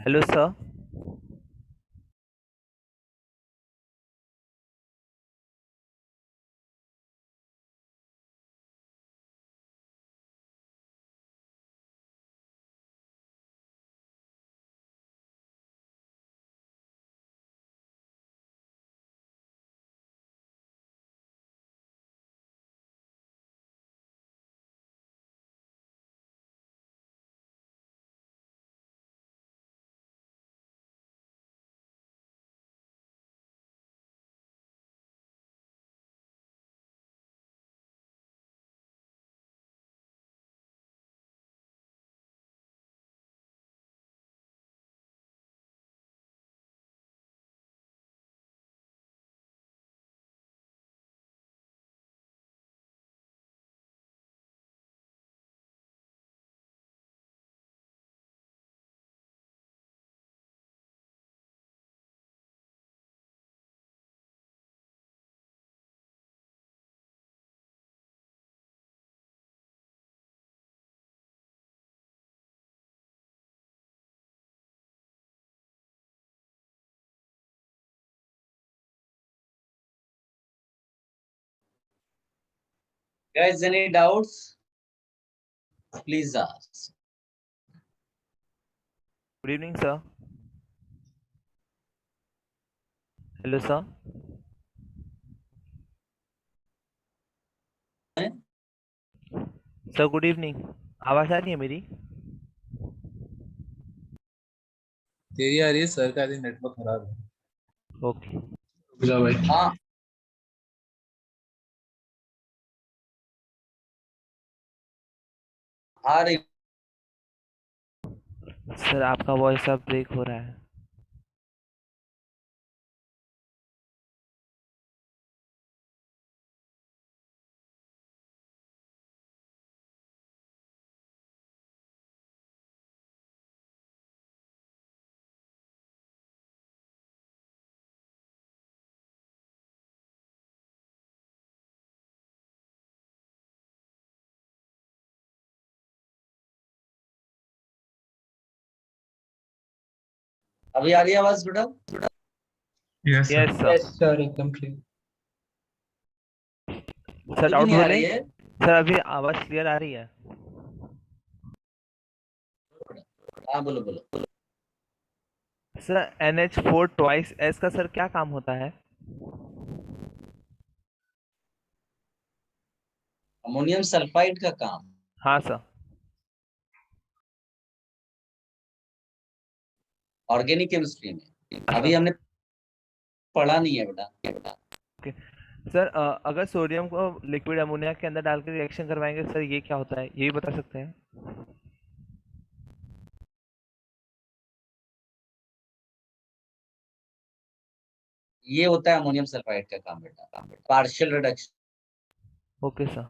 Hello sir. Guys, any doubts? Please ask. Good evening sir. Hello sir. Sir good evening. आवाज़ आ रही है मेरी? तेरी आ रही है, सर का नेटवर्क खराब है। ओके। रुक जा भाई। हाँ, आ रही। सर आपका वॉइस अब ब्रेक हो रहा है। अभी आ रही है आवाज बेटा? Yes yes sir. Sir. Yes sir, एकदम क्लियर। सर अभी भी डाउट नहीं आ बोले। रही है? सर अभी आवाज़ क्लियर आ रही है। हाँ, बोलो बोलो। सर NH4 ट्वाइस एस का सर क्या काम होता है? अमोनियम सल्फाइड का काम हाँ सर। ऑर्गेनिक केमिस्ट्री में सर अभी हमने पढ़ा नहीं है बेटा। ओके। सर अगर सोडियम को लिक्विड अमोनिया के अंदर डाल के रिएक्शन करवाएंगे सर ये क्या होता है यही बता सकते हैं? ये होता है अमोनियम सल्फाइड का काम बेटा, पार्शियल रिडक्शन ओके सर।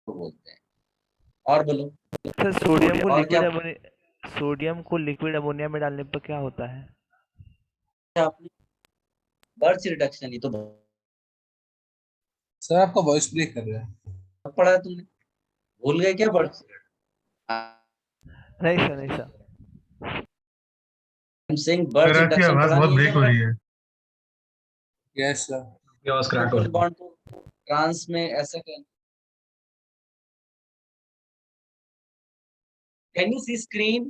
बोलते हैं। और बोलो। सर सोडियम को और क्या? लिक्विड अमोनिया में डालने पर क्या होता है? आपने बर्च रिडक्शन ये तो बहुत सर आपका वॉइस ब्रेक कर रहा है। पढ़ा है तुमने, भूल गए क्या बर्च? नहीं सर, नहीं सर। सिंह बर्च सर आपकी रिडक्शन आवाज पढ़ा बहुत नहीं है ब्रेक क्या? हो रही है। यस सर, आपकी आवाज क्रैक हो ट्रिपल रही है। बॉन्ड को ट्रांस में ऐसे can you see screen?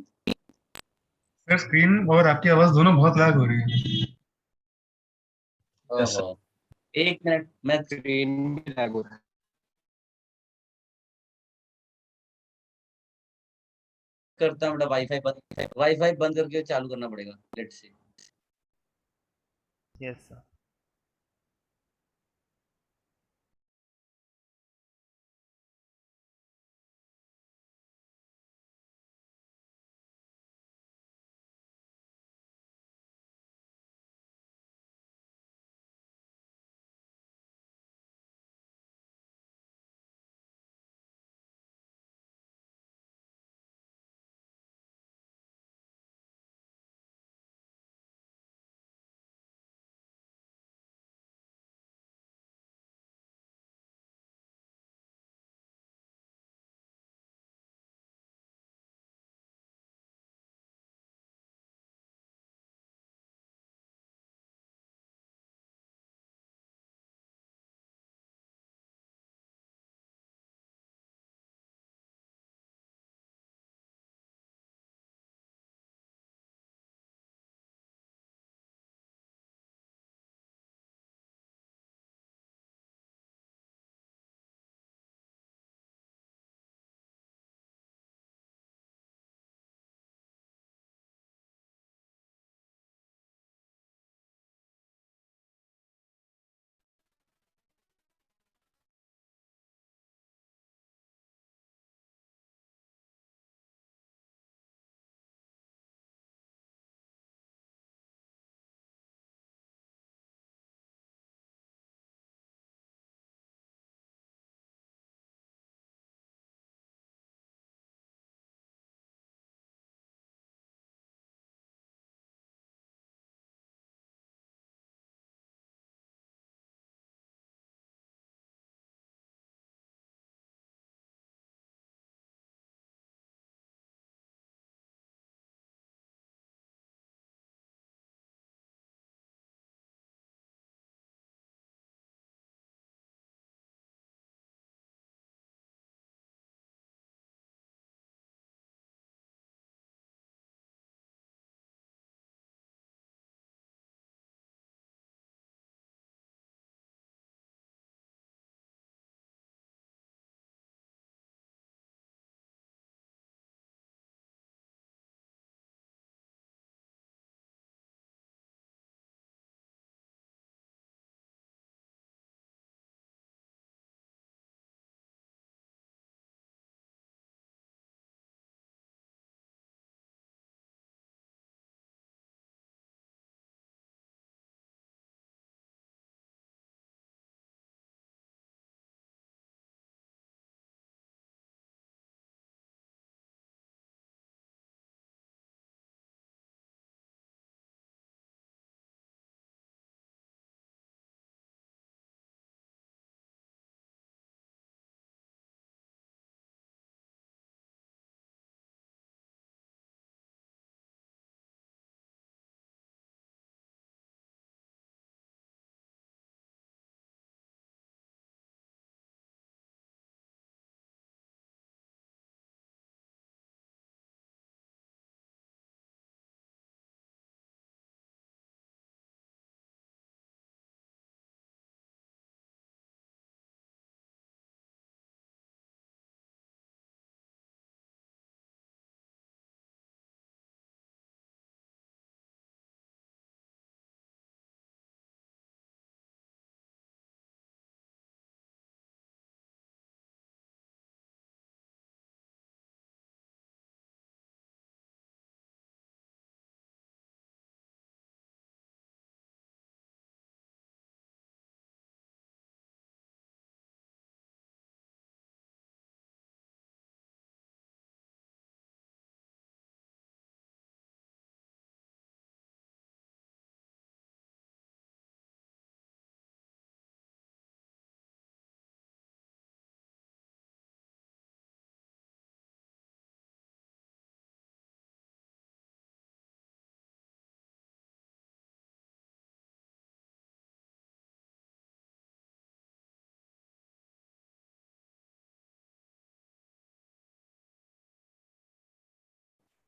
Sir screen और आपकी आवाज दोनों बहुत लैग हो रही है। यस ओहो, एक मिनट मैं स्क्रीन भी लैग हो रहा है। करता हूँ बेटा। वाईफाई बंद करके चालू करना पड़ेगा। Let's see. Yes sir.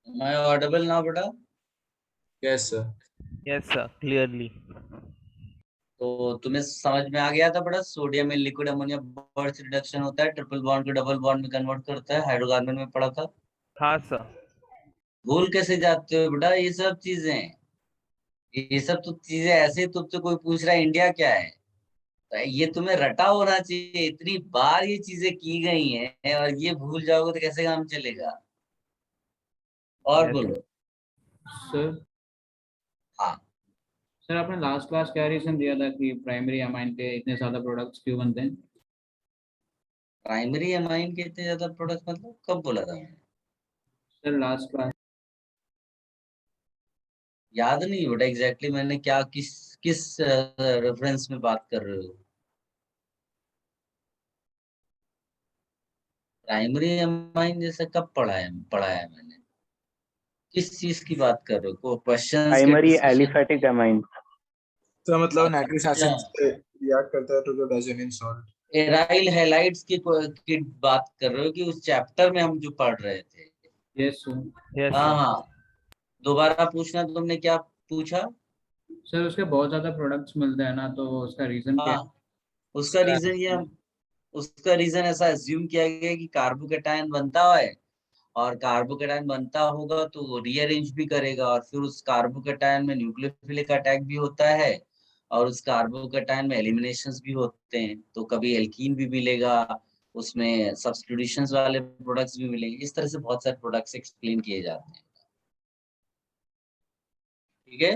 Am I audible now, बेटा? Yes, sir. Yes sir clearly. तो तुम्हें समझ में आ गया था बेटा, सोडियम में लिक्विड अमोनिया बर्स्ट रिडक्शन होता है, ट्रिपल बॉन्ड को डबल बॉन्ड में कन्वर्ट करता है, हाइड्रोकार्बन में पढ़ा था। हाँ सर। भूल कैसे जाते हो बेटा ये सब चीजें? ये सब तो चीजें ऐसे तुमसे कोई पूछ रहा है इंडिया क्या है, तो ये तुम्हें रटा होना चाहिए, इतनी बार ये चीजें की गई हैं और ये भूल जाओगे तो कैसे काम चलेगा? और Yes. बोलो। सर हाँ, सर आपने लास्ट क्लास क्या रीजन दिया था कि प्राइमरी अमाइन के इतने ज्यादा प्रोडक्ट्स क्यों बनते हैं? प्राइमरी अमाइन के इतने ज्यादा प्रोडक्ट मतलब कब बोला था मैंने? सर लास्ट क्लास याद नहीं बेटा एग्जैक्टली मैंने क्या किस किस रेफरेंस में बात कर रहे हो? प्राइमरी अमाइन जैसे कब पढ़ाया मैंने? किस चीज की बात कर रहे हो? को क्वेश्चंस के प्राइमरी डिस्कशन? Aliphatic amine. तो मतलब नाइट्रिक अच्छा, एसिड से रिएक्ट करता है तो डाइजेनिन सॉल्ट। एराइल हैलाइड्स की बात कर रहे हो कि उस चैप्टर में हम जो पढ़ रहे थे? Yes sir. यस हाँ सर। हाँ, दोबारा पूछना, तुमने क्या पूछा? सर उसके बहुत ज्यादा प्रोडक्ट्स मिलते हैं ना, तो उसका रीजन क्या हाँ, उसका रीजन ये उसका रीजन ऐसा अज्यूम किया गया है कि कार्बोकेटायन बनता है, और कार्बोकेटायन बनता होगा तो वो रीअरेंज भी करेगा, और फिर उस कार्बोकेटायन में न्यूक्लियोफिलिक अटैक भी होता है, और उस कार्बोकेटायन में एलिमिनेशंस भी होते हैं, तो कभी एल्कीन भी मिलेगा, उसमें सब्स्टिट्यूशंस वाले प्रोडक्ट्स भी मिलेंगे। इस तरह से बहुत सारे प्रोडक्ट्स एक्सप्लेन किए जाते हैं। ठीक है,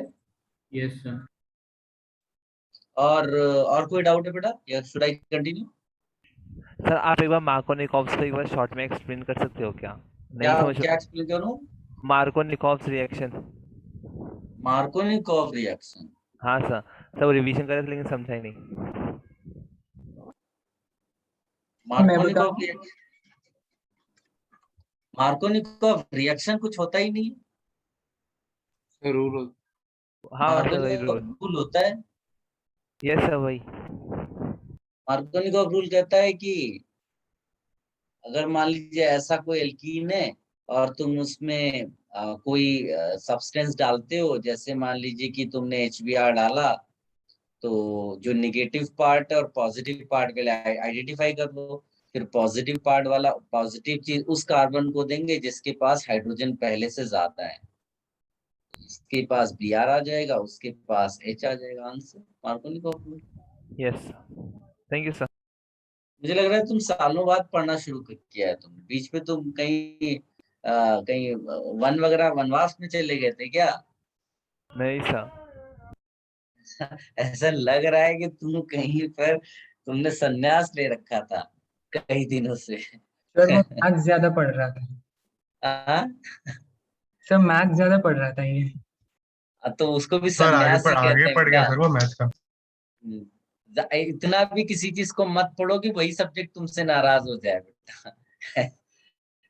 यस सर। और कोई डाउट है बेटा या शुड आई कंटिन्यू? सर आप एक बार मार्कोनिकॉव्स को एक बार शॉर्ट में एक्सप्लेन कर सकते हो क्या? नहीं क्या समझ क्या एक्सप्लेन करूं? Markovnikov's reaction. Markovnikov reaction? हाँ सर। सर वो रिवीजन करे थे लेकिन समझा ही नहीं। मार्कोनिकॉव रिएक्शन, मार्कोनिकॉव रिएक्शन कुछ होता ही नहीं। जरूर। हाँ हाँ सर वही मार्कोनिकॉव रूल। रूल होता है। यस सर वही। मार्कोनिकॉव रूल कहता है कि अगर मान लीजिए ऐसा कोई एल्कीन है और तुम उसमें कोई सब्सटेंस डालते हो, जैसे मान लीजिए कि तुमने HBr डाला, तो जो निगेटिव पार्ट और पॉजिटिव पार्ट के लिए आइडेंटिफाई कर लो, फिर पॉजिटिव पार्ट वाला पॉजिटिव चीज उस कार्बन को देंगे जिसके पास हाइड्रोजन पहले से ज्यादा है, इसके पास Br आ जाएगा, उसके पास H आ जाएगा। Answer Markovnikov rule. Yes thank you sir. मुझे लग रहा है तुम सालों बाद पढ़ना शुरू किया है तुमने, बीच में तुम कहीं वन वगैरह वनवास में चले गए थे क्या? नहीं सर। ऐसा लग रहा है कि तुम कहीं पर तुमने संन्यास ले रखा था कई दिनों से। सर वो मैथ्स ज्यादा पढ़ रहा था। हाँ, सर मैथ्स ज्यादा पढ़ रहा था ये। तो उसको भी सर संन्यास ही आगे कहते हैं पढ़ गया बेटा। सर वो मैथ्स का। इतना भी किसी चीज को मत पढ़ो कि वही सब्जेक्ट तुमसे नाराज हो जाए बेटा।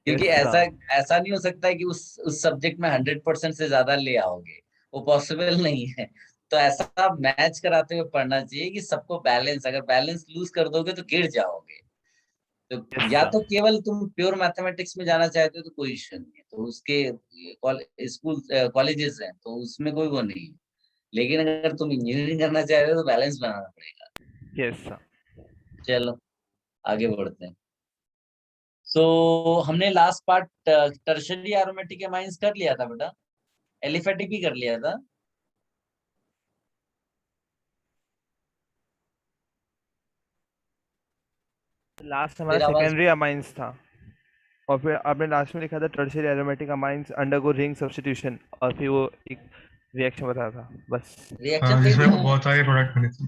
क्योंकि यस ऐसा सर। ऐसा नहीं हो सकता है कि उस सब्जेक्ट में 100% से ज्यादा ले आओगे, वो पॉसिबल नहीं है। तो ऐसा मैच कराते हुए पढ़ना चाहिए कि सबको बैलेंस, अगर बैलेंस लूज कर दोगे तो गिर जाओगे। तो यस या सर। तो केवल तुम प्योर मैथमेटिक्स में जाना चाहते हो तो कोई इश्यू नहीं है, तो उसके स्कूल कॉलेजेस हैं तो उसमें कोई वो नहीं है, लेकिन अगर तुम इंजीनियरिंग करना चाह रहे हो तो बैलेंस बनाना पड़ेगा। Yes sir. चलो आगे बढ़ते हैं। सो हमने last part tertiary aromatic amines कर लिया था बेटा, एलिफेटिक भी कर लिया था। लास्ट हमारा फिर आवाज, सेकेंडरी अमाइंस था, और फिर आपने लास्ट में लिखा था tertiary aromatic amines undergo ring substitution, और फिर वो एक रिएक्शन बता था बस। रिएक्शन हाँ दे जिसमें दिया मैंने। बहुत सारे प्रोडक्ट बने थे।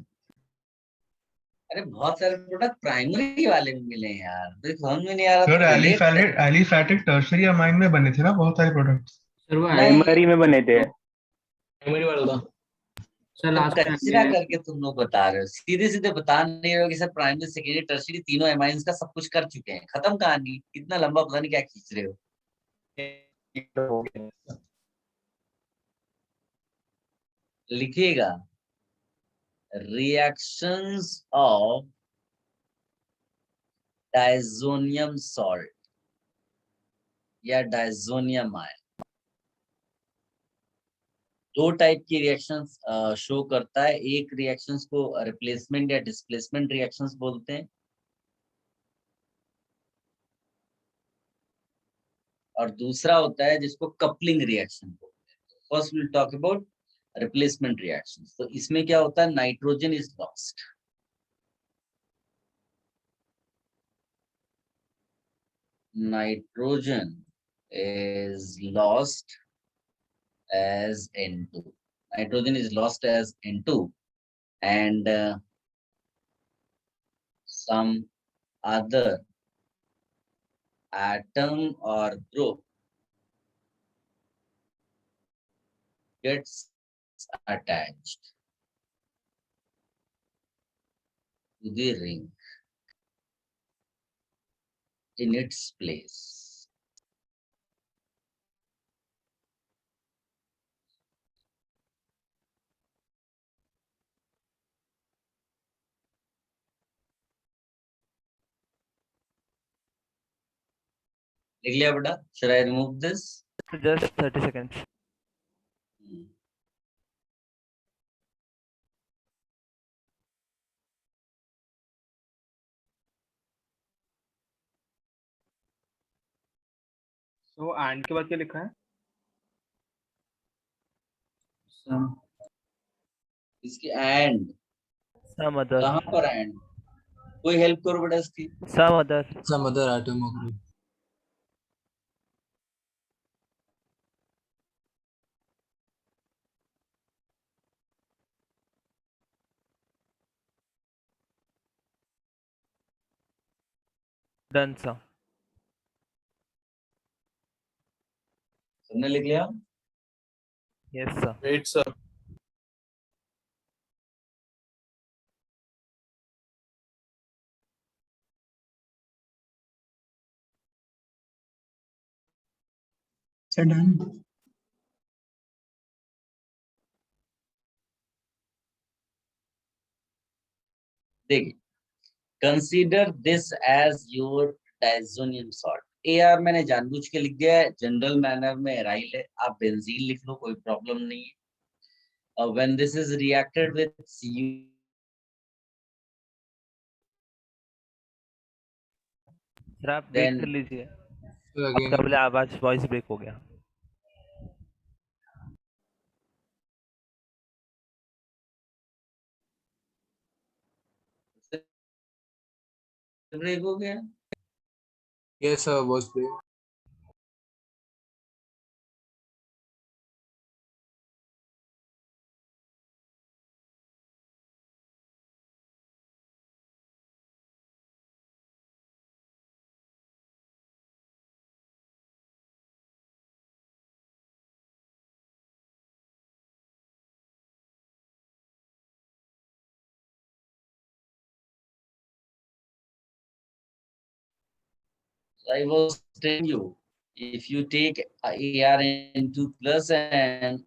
अरे बहुत सारे प्रोडक्ट प्राइमरी वाले में मिले हैं यार, तो समझ में नहीं आ रहा सर तुम रिलेट कर। एलिफैटिक टर्शरी अमाइन में बने थे ना बहुत सारे प्रोडक्ट। सर वो नहीं, प्राइमरी में बने थे। प्राइमरी वाला था। सर तो लास्ट कचरा में करके तुम लोग बता रहे हो, सीधे सीधे बता नहीं रहे हो कि सर प्राइमरी सेकेंडरी टर्शियरी तीनों एमाइंस का सब कुछ कर चुके हैं, खत्म कहानी। इतना लंबा पता नहीं क्या खींच रहे हो। लिखिएगा, रिएक्शंस ऑफ डायजोनियम सॉल्ट या डायजोनियम आयन। दो टाइप की रिएक्शंस शो करता है। एक रिएक्शंस को रिप्लेसमेंट या डिस्प्लेसमेंट रिएक्शंस बोलते हैं, और दूसरा होता है जिसको कपलिंग रिएक्शन बोलते हैं। First will talk about replacement reactions. तो इसमें क्या होता है, nitrogen is lost. Nitrogen is lost as N2. Nitrogen is lost as N2, and some other atom or group gets attached to the ring in its place. लिख लिया बेटा? Should I remove this? Just 30 seconds. So and के बाद क्या लिखा है? Some इसकी and Some other. कहाँ पर and? कोई हेल्प करो बेटा इसकी। Some other. Some other atom or group. Done, sir. तुमने लिख लिया? Yes, sir. Wait, sir. Sir done. देखिए, consider this as your diazonium salt. AR मैंने जानबूझ के लिख दिया है, जनरल मैनर में एराइल है, आप बेंजीन लिख लो, कोई प्रॉब्लम नहीं है। When this is reacted with Cu, sir आप वेट Then- कर लीजिए, Sir, आपका again. पहले आवाज वॉइस ब्रेक हो गया। ब्रेक हो गया। Yes, sir. Was there? I was telling you, if you take ArN2 plus and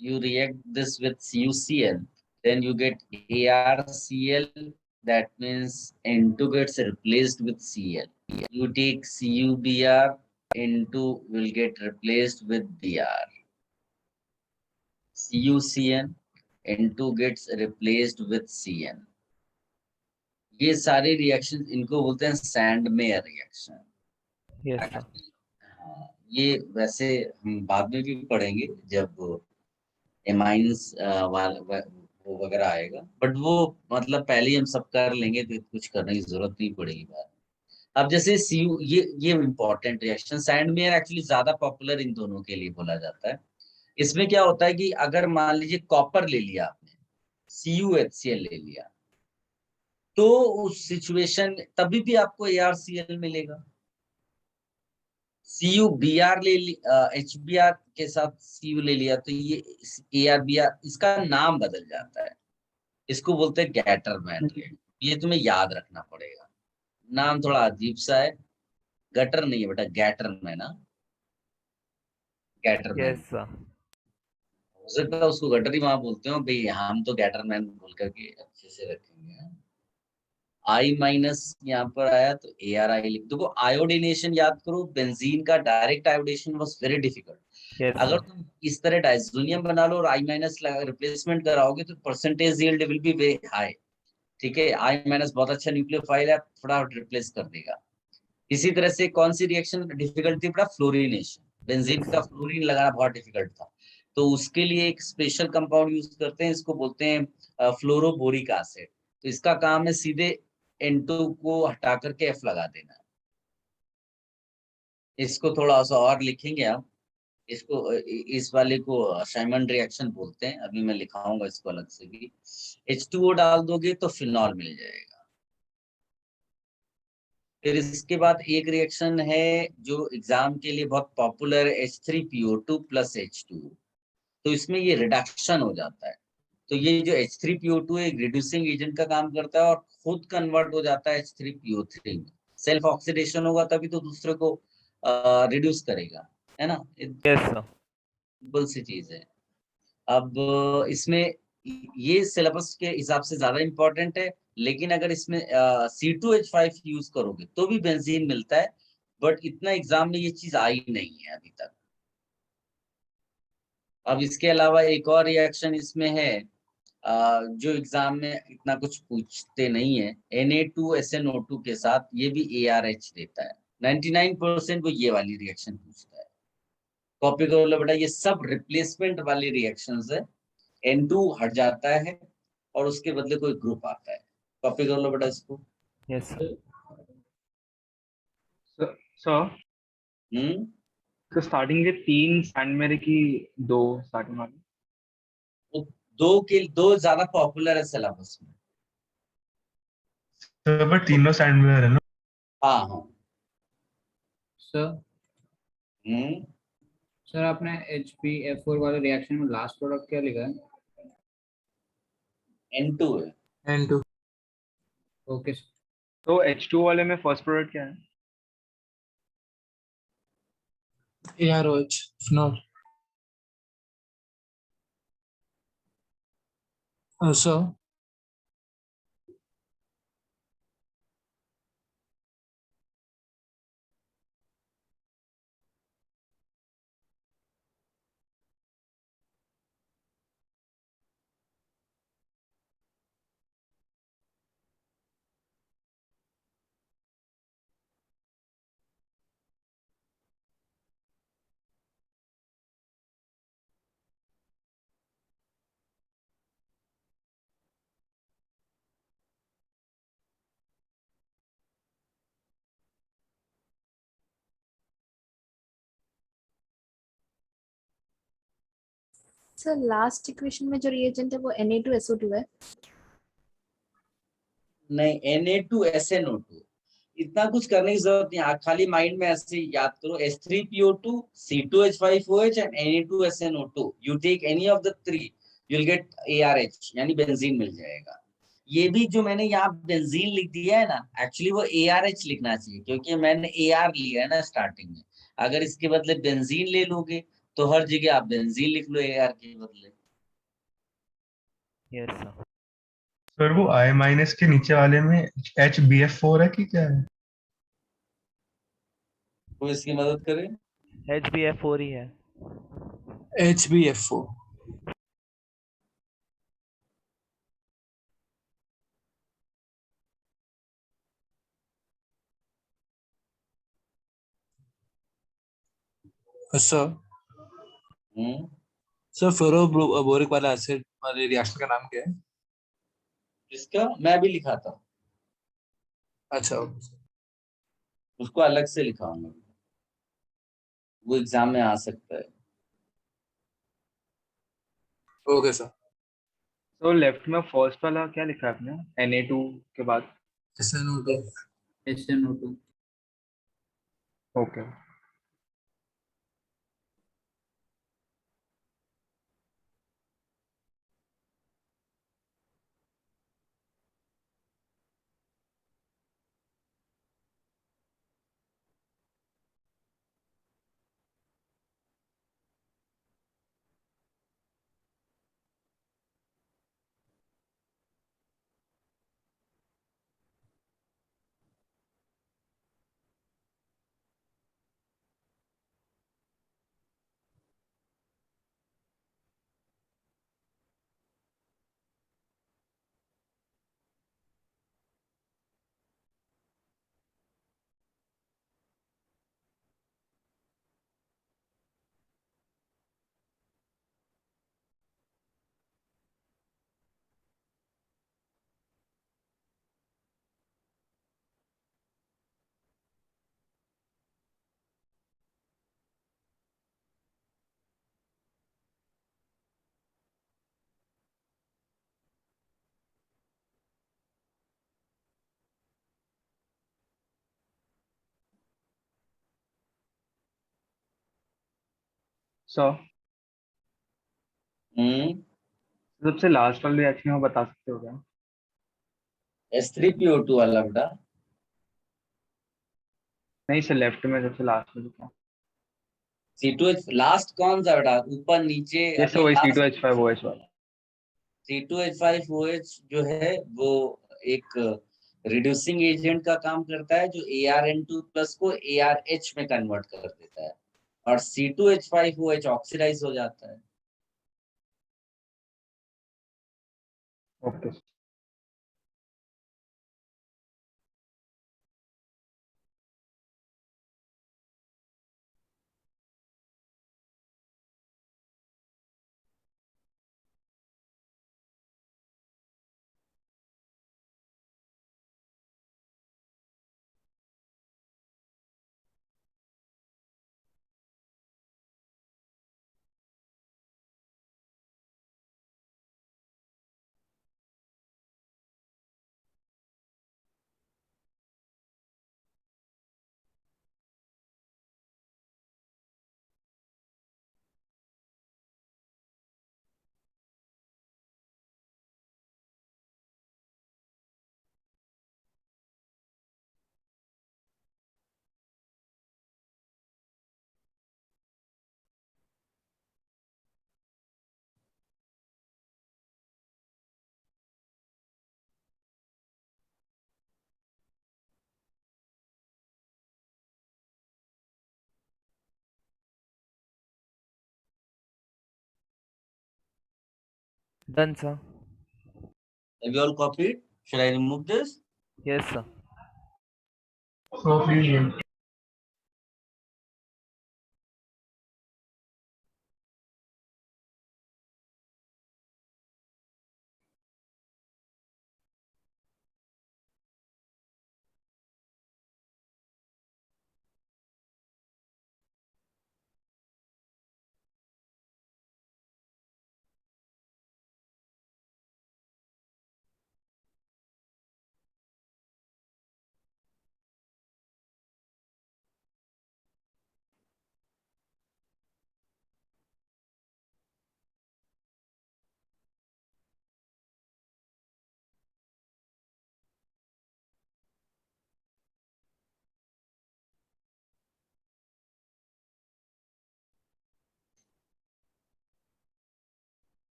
you react this with CuCl, then you get ArCl. That means N2 gets replaced with Cl. You take CuBr, N2 will get replaced with Br. CuCN, N2 gets replaced with Cn. ये सारे reaction, इनको बोलते हैं Sandmeyer reaction. Yes sir. हाँ, ये वैसे हम बाद में भी पढ़ेंगे जब एमाइंस वो वगैरह आएगा, बट वो मतलब पहले ही हम सब कर लेंगे तो कुछ करने की जरूरत नहीं पड़ेगी बाद में। अब जैसे सीयू, ये इम्पोर्टेंट रिएक्शन, सैंडमेयर एक्चुअली ज्यादा पॉपुलर इन दोनों के लिए बोला जाता है। इसमें क्या होता है कि अगर मान लीजिए कॉपर ले लिया आपने, CuHCl ले लिया, तो उस सिचुएशन तभी भी आपको ArCl मिलेगा। CuBr ले HBr के साथ Cu ले लिया तो ये ArBr, इसका नाम बदल जाता है, इसको बोलते हैं गैटरमैन रेट। ये तुम्हें याद रखना पड़ेगा, नाम थोड़ा अजीब सा है, गटर नहीं है बेटा, गैटरमैन। Gattermann yes sir. हो सकता है उसको गटर ही वहां बोलते हो भाई, हम तो गैटरमैन बोल करके अच्छे से रखेंगे। आई माइनस यहाँ पर आया तो ARI लिख। देखो आयोडीनेशन याद करो, बेंजीन का direct iodination was very difficult. Yes अगर सर। तुम इस तरह डाइजोनियम बना लो और आई माइनस रिप्लेसमेंट कराओगे तो percentage yield will be very high. ठीक है, आई माइनस बहुत अच्छा न्यूक्लियोफाइल है, फटाफट रिप्लेस कर देगा। इसी तरह से कौन सी रिएक्शन डिफिकल्ट थी बेटा? फ्लोरिनेशन। बेंजीन का फ्लोरीन लगाना बहुत डिफिकल्ट था, तो उसके लिए एक स्पेशल कंपाउंड यूज करते हैं, इसको बोलते हैं फ्लोरोबोरिक एसिड। तो इसका काम है सीधे N2 को हटा करके F लगा देना। इसको थोड़ा सा और लिखेंगे हम, इसको इस वाले को शाइमन रिएक्शन बोलते हैं। अभी मैं लिखाऊंगा इसको अलग से भी। H2O डाल दोगे तो फिनॉल मिल जाएगा। फिर इसके बाद एक रिएक्शन है जो एग्जाम के लिए बहुत पॉपुलर है, H3PO2 प्लस H2। तो इसमें ये रिडक्शन हो जाता है। तो ये जो H3PO2 है रिड्यूसिंग एजेंट का काम करता है और खुद कन्वर्ट हो जाता है H3PO3 में। सेल्फ ऑक्सीडेशन होगा तभी तो दूसरे को रिड्यूस करेगा, है ना? Yes sir. सिंपल सी चीज है। अब इसमें ये सिलेबस के हिसाब से ज्यादा इंपॉर्टेंट है, लेकिन अगर इसमें C2H5 यूज करोगे तो भी बेंजीन मिलता है, बट इतना एग्जाम में ये चीज आई नहीं है अभी तक। अब इसके अलावा एक और रिएक्शन इसमें है जो एग्जाम में इतना कुछ पूछते नहीं है, Na2SNO2 के साथ ये भी ARH देता है। 99% वो ये वाली रिएक्शन पूछता है। कॉपी कर लो बेटा, ये सब रिप्लेसमेंट वाली रिएक्शंस है। N2 हट जाता है और उसके बदले कोई ग्रुप आता है। कॉपी कर लो बेटा इसको। Yes sir. सर हम्म तो स्टार्टिंग के 3 सैंड की 2 स्टार्टिंग वाले। तो दो ज्यादा पॉपुलर है सिलेबस में। सर बट तीनों सैंडवेयर है ना? हाँ हाँ। सर हम्म सर आपने HbF4 वाले रिएक्शन में लास्ट प्रोडक्ट क्या लिखा है? N2 है। N2 okay sir. तो H2 वाले में फर्स्ट प्रोडक्ट क्या है? AROH phenol. So sir last equation में जो रिएजेंट है वो Na2SO2 है। नहीं, Na2SNO2। इतना कुछ करने की जरूरत नहीं, आप खाली माइंड में ऐसे ही याद करो, H3PO2, C2H5OH and Na2SNO2। You take any of the three, you will get ARH, यानी बेंजीन मिल जाएगा। ये भी जो मैंने यहाँ बेंजीन लिख दिया है ना, एक्चुअली वो ARH लिखना चाहिए, क्योंकि मैंने AR लिया है ना स्टार्टिंग में। अगर इसके बदले बेंजीन ले लोगे तो हर जगह आप बेंजीन लिख लो AR के बदले। Yes sir. सर वो I माइनस के नीचे वाले में HbF4 है कि क्या है? तो इसकी मदद करें। HbF4 ही है। HbF4. सर हम्म सर फ्लोरोबोरिक वाला एसिड वाले रिएक्शन का नाम क्या है? इसका मैं भी लिखा था, अच्छा उसको अलग से लिखाऊंगा, वो एग्जाम में आ सकता है। Okay sir. तो लेफ्ट में फर्स्ट वाला क्या लिखा है आपने? Na2 के बाद? SNO2. HNO2। ओके। सो हम्म, सबसे लास्ट वाली रिएक्शन आप बता सकते हो क्या? H3PO2 वाला बेटा। नहीं सर, लेफ्ट में सबसे लास्ट में क्या? C2H लास्ट कौन सा बेटा, ऊपर नीचे ये सर अभी वही लास्ट। C2H5OH वाला। C2H5OH जो है वो एक रिड्यूसिंग एजेंट का काम करता है, जो ArN2+ को ArH में कन्वर्ट कर देता है, और C2H5OH ऑक्सीडाइज हो जाता है। Okay. Done, sir. Have you all copied? Should I remove this? Yes, sir. So please.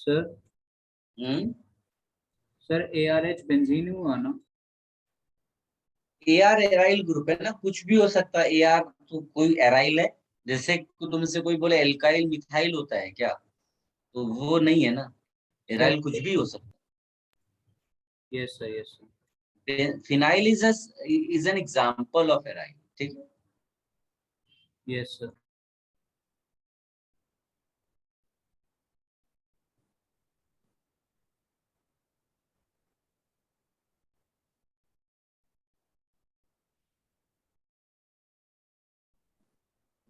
Sir hmm, sir ARH benzene हुआ ना? AR एराइल ग्रुप है ना, कुछ भी हो सकता है। AR तो कोई एराइल है, जैसे तुमसे कोई बोले एल्काइल मिथाइल होता है क्या, तो वो नहीं है ना। एराइल कुछ भी हो सकता यस सर, यस सर। है। Phenyl is an example of aryl, ठीक है। Yes sir.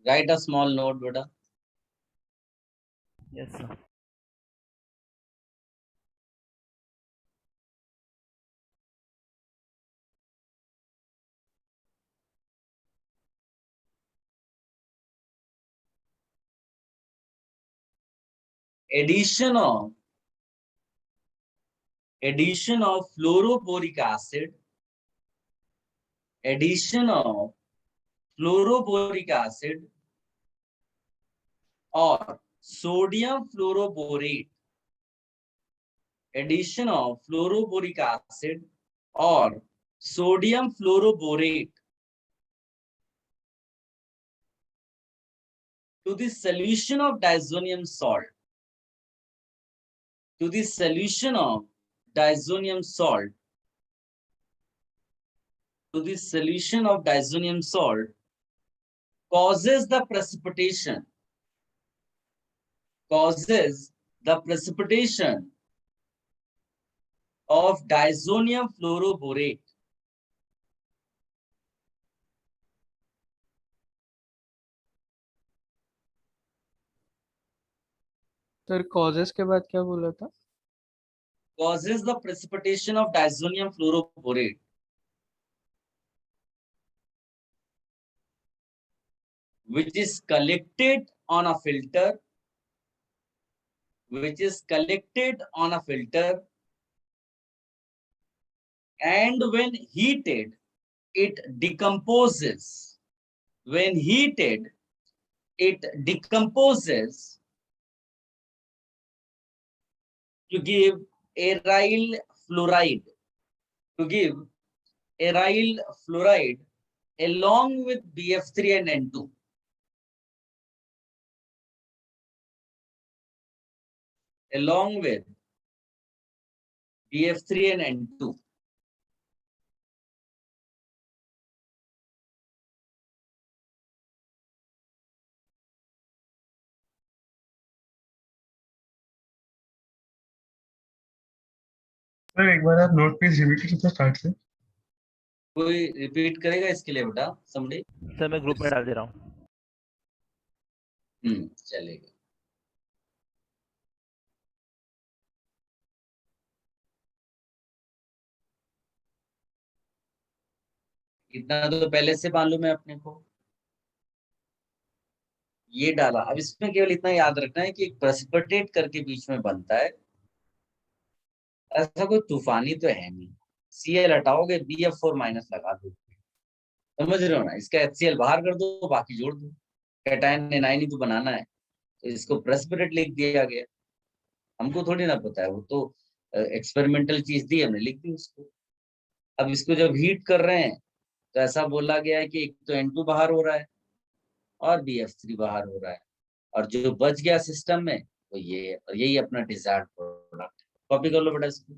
Right a small note बेटा। Yes, sir. Addition of fluoroboric acid, addition of fluoroboric acid or sodium fluoroborate, addition of fluoroboric acid or sodium fluoroborate to the solution of diazonium salt, to the solution of diazonium salt, to the solution of diazonium salt causes the precipitation of diazonium fluoroborate. Sir causes के बाद क्या बोला था? Causes the precipitation of diazonium fluoroborate. which is collected on a filter, which is collected on a filter, and when heated, it decomposes. When heated, it decomposes to give aryl fluoride, to give aryl fluoride along with BF3 and N2. Along with BF3 and N2. Sir एक बार आप note page repeat कीजिए start से. कोई repeat करेगा इसके लिए बेटा? समझे? सर मैं ग्रुप में डाल दे रहा हूँ. चलेगा. इतना तो पहले से मालूम है अपने को. ये डाला. अब इसमें केवल इतना याद रखना है कि एक प्रेसिपिटेट करके बीच में बनता है. ऐसा कोई तूफानी तो है नहीं. Cl हटाओगे, BF4 माइनस लगा दो. समझ रहे हो ना? इसका HCl बाहर कर दो, बाकी जोड़ दो. कैटायन एनायन ही तो बनाना है, तो इसको प्रेसिपिटेट लिख दिया गया. हमको थोड़ी ना पता है, वो तो एक्सपेरिमेंटल चीज दी, हमने लिख दी उसको. अब इसको जब हीट कर रहे हैं तो ऐसा बोला गया है कि एक तो N2 बाहर हो रहा है और BF3 बाहर हो रहा है, और जो बच गया सिस्टम में वो ये है, और यही अपना डिजायर्ड प्रोडक्ट. कॉपी कर लो बेटा इसको.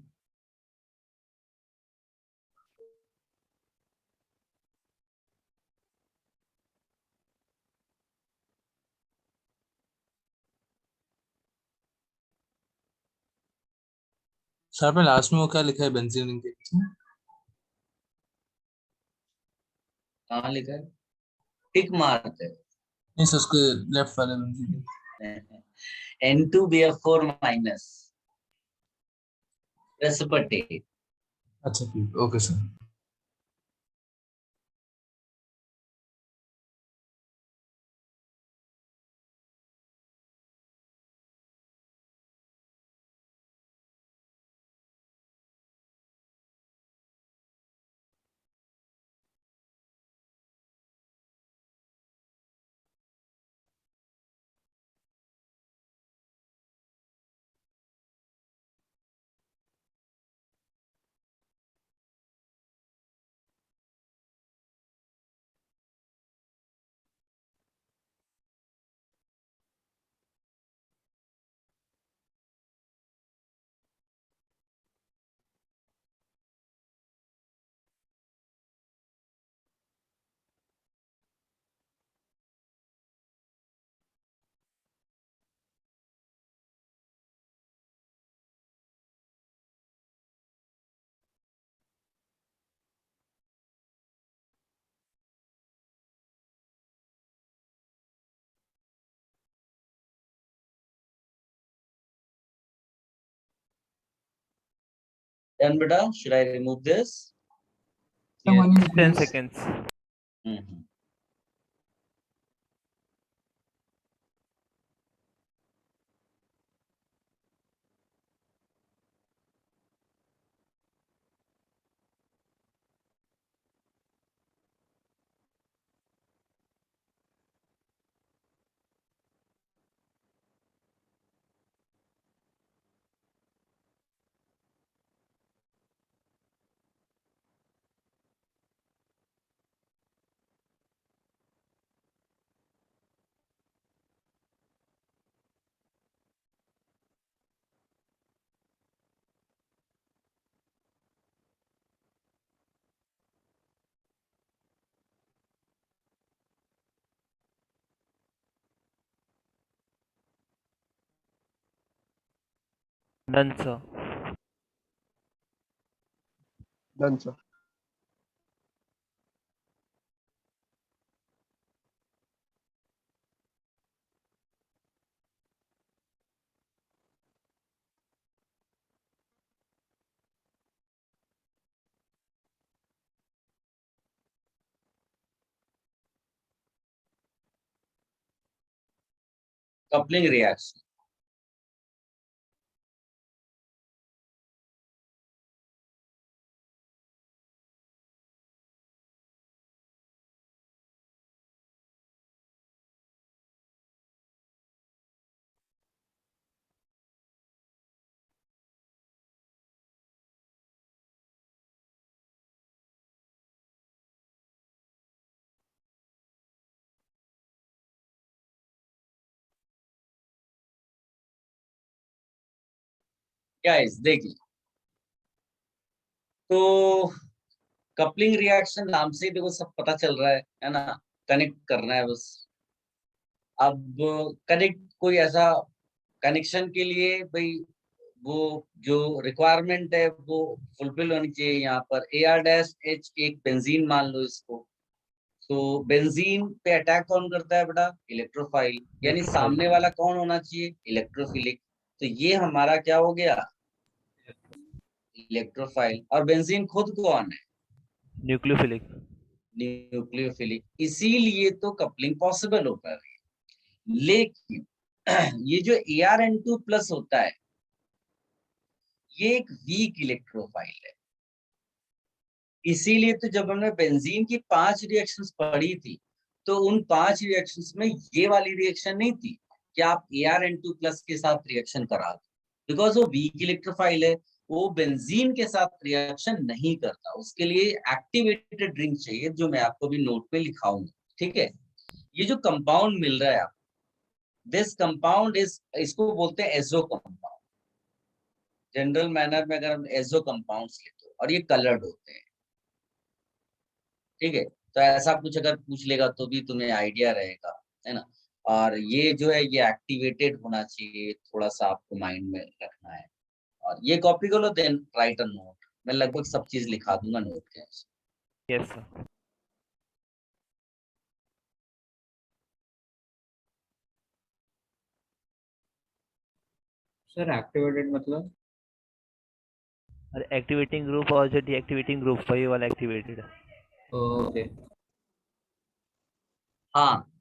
सर आपने लास्ट में वो क्या लिखा है बेंजीन रिंग के पीछे? कहाँ लिखा है? टिक मार्क है. नहीं सर, उसके लेफ्ट वाले benzene ring. N2BF4 minus precipitate. अच्छा ठीक, okay sir. Done beta. Should I remove this? Sir, 1 minute, 10 please. seconds. Mm-hmm. Done, sir. Done, sir. Coupling reaction. Guys देखिए, तो कपलिंग रिएक्शन नाम से ही देखो सब पता चल रहा है ना, कनेक्ट करना है बस। अब कनेक्ट कोई ऐसा कनेक्शन के लिए भाई वो जो रिक्वायरमेंट है वो फुलफिल होनी चाहिए। यहाँ पर AR-H एक बेंजीन मान लो इसको, तो बेंजीन पे अटैक कौन करता है बेटा? इलेक्ट्रोफाइल, यानी सामने वाला कौन होना चाहिए? इलेक्ट्रोफिलिक। तो ये हमारा क्या हो गया? इलेक्ट्रोफाइल। और बेंजीन खुद कौन है? न्यूक्लियोफिलिक। न्यूक्लियोफिलिक। इसीलिए तो कपलिंग पॉसिबल हो पा रही है। लेकिन ये जो Ar-N2+ होता है ये एक वीक इलेक्ट्रोफाइल है। इसीलिए तो जब हमने बेंजीन की 5 रिएक्शंस पढ़ी थी तो उन 5 रिएक्शंस में ये वाली रिएक्शन नहीं थी कि आप Ar-N2+ के साथ रिएक्शन करा दो, बिकॉज वो वीक इलेक्ट्रोफाइल है, वो बेंजीन के साथ रिएक्शन नहीं करता। उसके लिए एक्टिवेटेड रिंग चाहिए, जो मैं आपको भी नोट पे लिखाऊंगा। ठीक है, ये जो कंपाउंड मिल रहा है आप, दिस कंपाउंड इज, इसको बोलते हैं एजो कंपाउंड। जनरल मैनर में अगर हम एजो कंपाउंड्स लेते हो, और ये कलर्ड होते हैं। ठीक है, तो ऐसा कुछ अगर पूछ लेगा तो भी तुम्हें आइडिया रहेगा, है ना। और ये जो है ये एक्टिवेटेड होना चाहिए, थोड़ा सा आपको माइंड में रखना है। और ये कॉपी कर लो, देन राइट अ नोट। मैं लगभग सब चीज लिखा दूंगा नोट के। Yes sir. सर एक्टिवेटेड मतलब? और एक्टिवेटिंग ग्रुप और जो डीएक्टिवेटिंग ग्रुप वही वाला एक्टिवेटेड है। ओके। हाँ,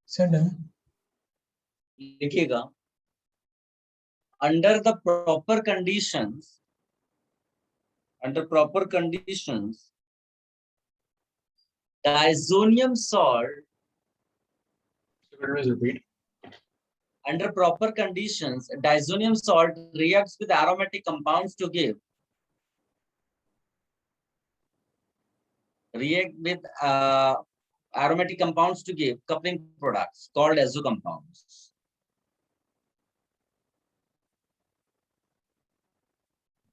सर डन। लिखिएगा, under the proper conditions, under proper conditions, diazonium salt Please repeat. Under proper conditions, diazonium salt reacts with aromatic compounds to give aromatic compounds to give coupling products called azo compounds.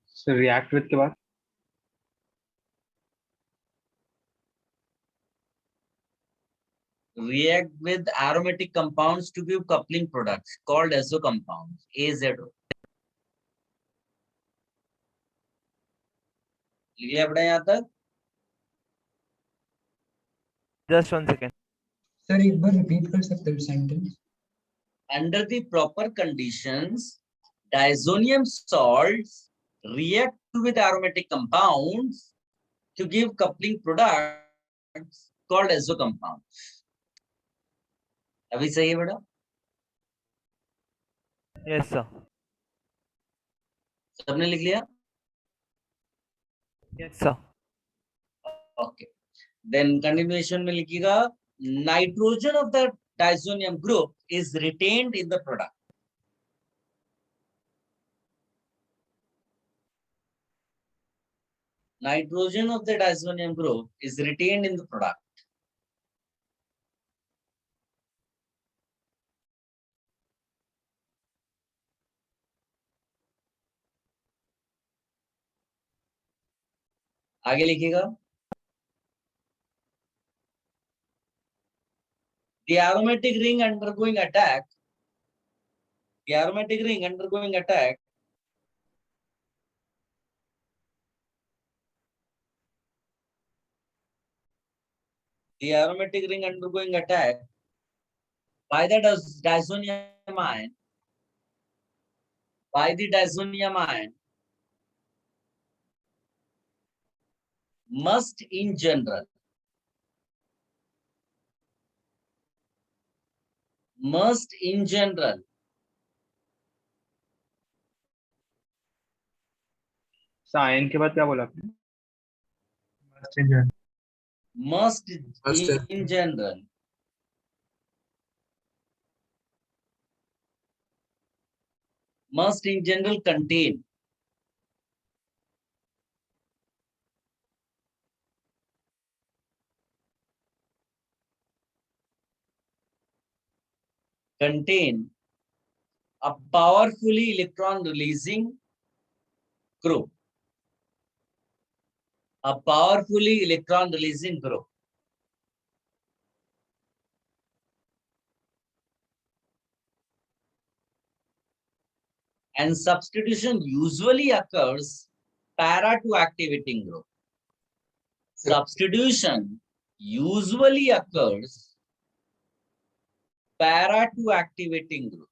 So react with के बाद React with aromatic compounds to give coupling products called azo compounds, AZO. लिया अपने यहाँ तक? Just 1 second. Sir एक बार repeat कर सकते हो sentence? Under the proper conditions, diazonium salts react with aromatic compounds to give coupling products called azo compounds. अभी सही है बेटा? Yes, sir. सबने लिख लिया? Yes, sir. Okay. Then continuation में लिखिएगा nitrogen of the diazonium group is retained in the product. Nitrogen of the diazonium group is retained in the product. आगे लिखिएगा the aromatic ring undergoing attack. The aromatic ring undergoing attack the aromatic ring undergoing attack by the diazonium ion must in general sign के बाद क्या बोला आपने? Must in general. must Must in general contain a powerfully electron releasing group. A powerfully electron releasing group. And substitution usually occurs para to activating group. Substitution usually occurs para to activating group.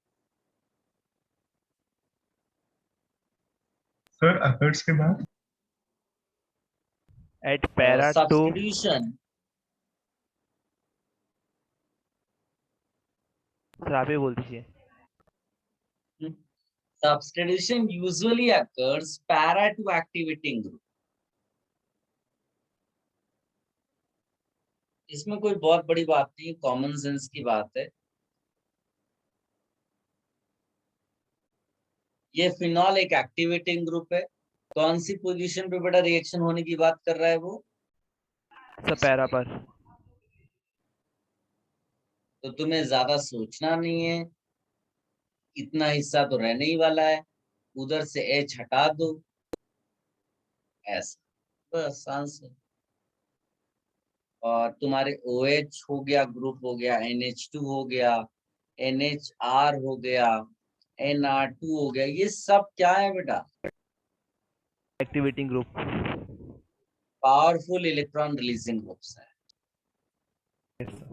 Sir, occurs के बाद? At para 2. Substitution. Sir आप ही बोल दीजिए. Substitution usually occurs para to activating group. इसमें कोई बहुत बड़ी बात नहीं, कॉमन सेंस की बात है. ये फिनॉल एक एक्टिवेटिंग ग्रुप है. कौन सी पोजीशन पे बड़ा रिएक्शन होने की बात कर रहा है वो? सर पैरा पर. तो तुम्हें ज्यादा सोचना नहीं है, इतना हिस्सा तो रहने ही वाला है, उधर से H हटा दो, ऐसा बस आंसर. और तुम्हारे OH हो गया, ग्रुप हो गया, NH2 हो गया, NHR हो गया, NR2 हो गया, ये सब क्या है बेटा? Activating group. Powerful electron releasing groups है. Yes, sir.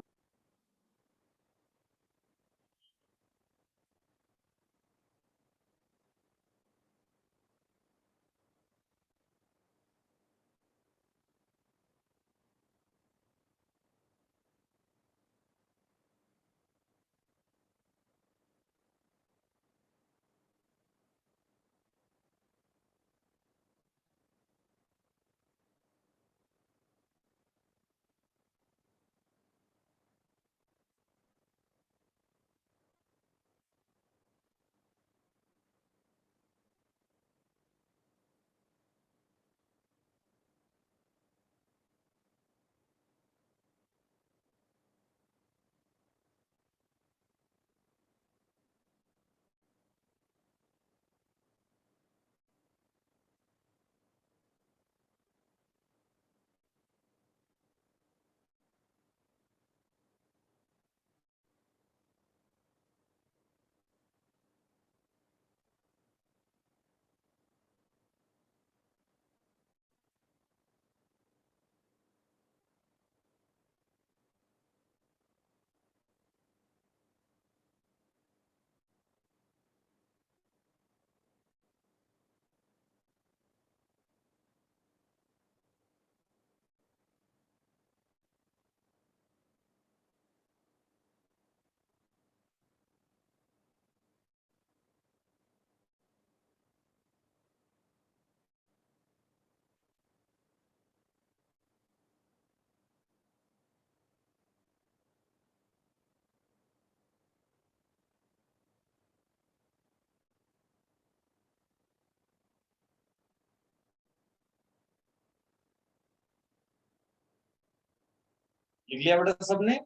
लिख लिया बेटा सबने?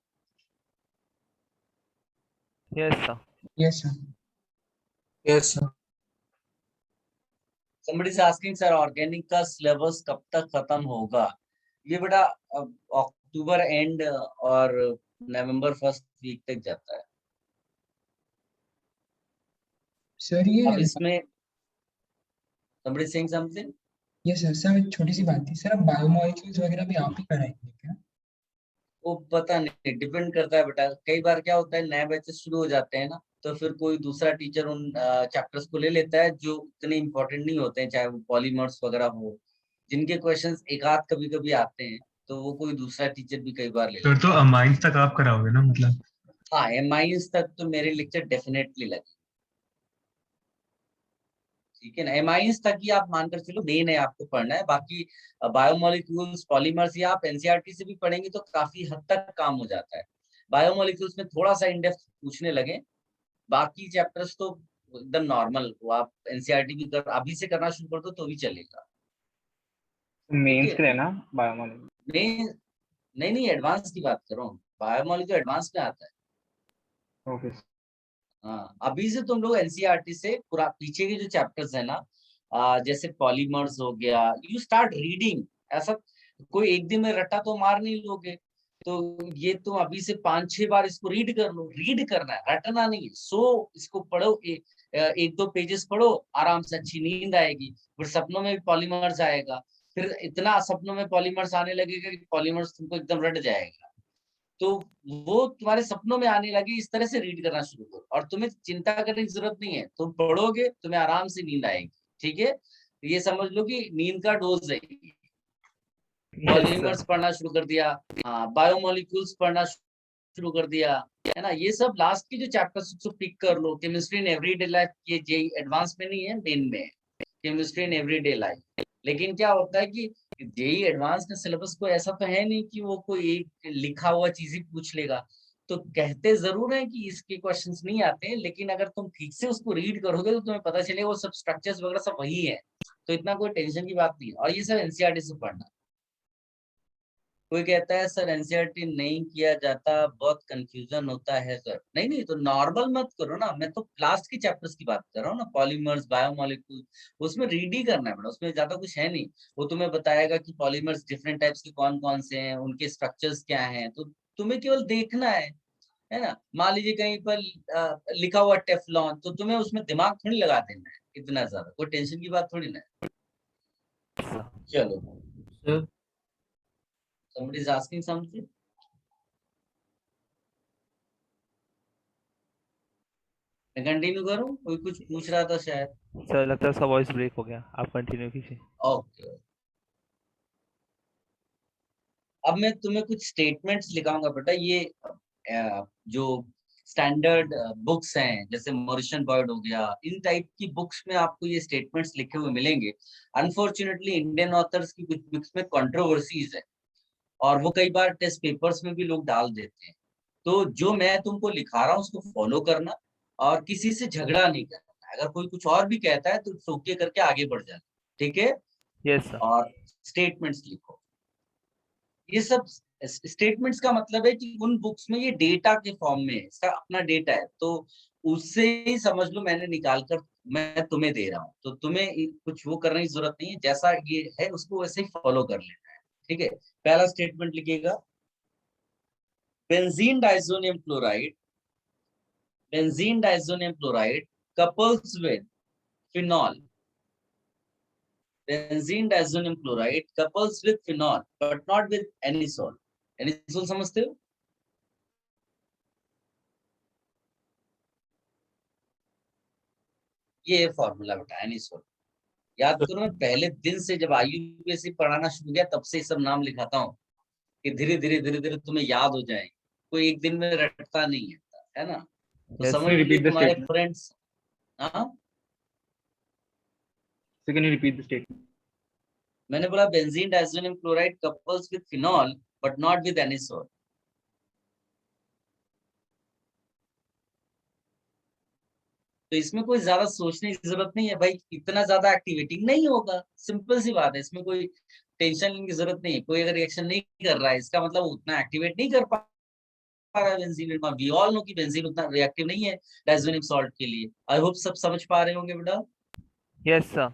Yes sir. Yes, sir. Yes sir. somebody is asking sir organic का सिलेबस कब तक खत्म होगा? ये बेटा अक्टूबर एंड और नवंबर फर्स्ट वीक तक जाता है। Sir, ये अब इसमें somebody saying something? yes sir. Sir एक छोटी सी बात थी सर, अब बायोमोलिक्यूल्स वगैरह भी आप ही कराएंगे क्या? वो पता नहीं, डिपेंड करता है बेटा। कई बार क्या होता है, नए बैचेस शुरू हो जाते हैं ना, तो फिर कोई दूसरा टीचर उन चैप्टर्स को ले लेता है जो इतने इंपॉर्टेंट नहीं होते हैं, चाहे वो पॉलीमर्स वगैरह हो, जिनके क्वेश्चंस एक आध कभी कभी आते हैं, तो वो कोई दूसरा टीचर भी कई बार ले सर लेता तो अमाइंस तक आप कराओगे ना मतलब? है। हाँ, एमआईएस तक तो मेरे लेक्चर डेफिनेटली लगे, ठीक है ना। एमआईएस तक ही आप मानकर चलो मेन है, आपको पढ़ना है। बाकी बायोमोलिक्यूल्स, पॉलीमर्स या आप एनसीईआरटी से भी पढ़ेंगे तो काफी हद तक काम हो जाता है। बायोमोलिक्यूल्स में थोड़ा सा इन डेप्थ पूछने लगे, बाकी चैप्टर्स तो एकदम नॉर्मल, वो आप एनसीईआरटी भी कर अभी से करना शुरू कर दो तो भी चलेगा। मेंस ठीक के है। लिए ना बायोमोलिक्यूल? नहीं नहीं, एडवांस की बात कर रहा हूँ, बायोमोलिक्यूल एडवांस में आता है। ओके। हाँ, अभी से तुम लोग एनसीईआरटी से पूरा पीछे के जो चैप्टर्स है ना, जैसे पॉलीमर्स हो गया, यू स्टार्ट रीडिंग। ऐसा कोई एक दिन में रट्टा तो मार नहीं लोगे, तो ये तुम अभी से 5-6 बार इसको रीड कर लो। रीड करना है, रटना नहीं है। सो इसको पढ़ो, एक दो पेजेस पढ़ो, आराम से अच्छी नींद आएगी, फिर सपनों में भी पॉलीमर्स आएगा, फिर इतना सपनों में पॉलीमर्स आने लगेगा कि पॉलीमर्स तुमको एकदम रट जाएगा, तो वो तुम्हारे सपनों में आने लगे। इस तरह से रीड करना शुरू करो, और तुम्हें चिंता करने की जरूरत नहीं है, तुम पढ़ोगे तुम्हें आराम से नींद आएगी, ठीक है। ये समझ लो कि नींद का डोज है। Yes polymers sir. पढ़ना शुरू कर दिया, हाँ, बायोमोलिक्यूल्स पढ़ना शुरू कर दिया, है ना। ये सब लास्ट की जो चैप्टर्स उसको पिक कर लो। केमिस्ट्री इन एवरीडे लाइफ, ये जेई एडवांस में नहीं है, मेन में है केमिस्ट्री इन एवरीडे लाइफ। लेकिन क्या होता है कि जेई एडवांस का सिलेबस को ऐसा तो है नहीं कि वो कोई एक लिखा हुआ चीज ही पूछ लेगा। तो कहते जरूर है कि इसके क्वेश्चंस नहीं आते हैं, लेकिन अगर तुम ठीक से उसको रीड करोगे तो तुम्हें पता चलेगा वो सब स्ट्रक्चर्स वगैरह सब वही है। तो इतना कोई टेंशन की बात नहीं है, और ये सब एनसीईआरटी से पढ़ना। कोई कहता है सर एनसीईआरटी नहीं किया जाता, बहुत कंफ्यूजन होता है सर। नहीं नहीं, तो नॉर्मल मत करो ना, मैं तो लास्ट के चैप्टर्स की बात कर रहा हूँ ना, पॉलीमर्स, बायोमोलिक्यूल, उसमें रीड ही करना है बेटा, उसमें ज्यादा कुछ है नहीं। वो तुम्हें बताएगा कि पॉलीमर्स डिफरेंट टाइप्स के कौन कौन से हैं, उनके स्ट्रक्चर्स क्या हैं, तो तुम्हें केवल देखना है ना। मान लीजिए कहीं पर लिखा हुआ टेफ्लॉन, तो तुम्हें उसमें दिमाग थोड़ी लगा देना है इतना ज्यादा, कोई टेंशन की बात थोड़ी ना है। चलो, sir somebody is asking something. मैं कंटिन्यू करूं? कोई कुछ पूछ रहा था शायद। सर लगता है उसका वॉइस ब्रेक हो गया, आप कंटिन्यू कीजिए। ओके, अब मैं तुम्हें कुछ स्टेटमेंट्स लिखाऊंगा बेटा। ये जो स्टैंडर्ड बुक्स हैं, जैसे मॉरिसन बर्ड हो गया, इन टाइप की बुक्स में आपको ये स्टेटमेंट्स लिखे हुए मिलेंगे। अनफॉर्चुनेटली इंडियन ऑथर्स की कुछ बुक्स में कंट्रोवर्सीज है, और वो कई बार टेस्ट पेपर्स में भी लोग डाल देते हैं। तो जो मैं तुमको लिखा रहा हूँ उसको फॉलो करना, और किसी से झगड़ा नहीं करना। अगर कोई कुछ और भी कहता है तो टोके करके आगे बढ़ जाना, ठीक है। Yes sir. और स्टेटमेंट्स लिखो। ये सब स्टेटमेंट्स का मतलब है कि उन बुक्स में ये डेटा के फॉर्म में है, इसका अपना डेटा है, तो उससे ही समझ लो मैंने निकाल कर मैं तुम्हें दे रहा हूँ। तो तुम्हें कुछ वो करने की जरूरत नहीं है, जैसा ये है उसको वैसे ही फॉलो कर लेना है, ठीक है। पहला स्टेटमेंट लिखिएगा, benzene diazonium chloride, benzene diazonium chloride couples with phenol. Benzene diazonium chloride couples with phenol but not with anisole. Anisole समझते हो? ये फॉर्मूला बेटा anisole। याद करो, मैं पहले दिन से जब आईयूपीएससी पढ़ाना शुरू किया तब से सब नाम लिखाता हूँ कि धीरे धीरे तुम्हें याद हो जाए। कोई एक दिन में रटता नहीं है ना। तो Yes, समझ sir. लीजिए Repeat the तुम्हारे statement. फ्रेंड्स, हाँ, So can you repeat the statement? मैंने बोला benzene diazonium chloride couples with phenol but not with anisole. तो इसमें कोई ज्यादा सोचने की जरूरत नहीं है भाई, इतना ज्यादा एक्टिवेटिंग नहीं होगा, सिंपल सी बात है, इसमें कोई टेंशन लेने की जरूरत नहीं है। कोई अगर रिएक्शन नहीं कर रहा है इसका मतलब उतना एक्टिवेट नहीं कर पा रहा है बेंजीन। वी ऑल नो कि बेंजीन उतना रिएक्टिव नहीं है डायज़ोनियम सॉल्ट के लिए। आई होप सब समझ पा रहे होंगे बेटा। Yes sir.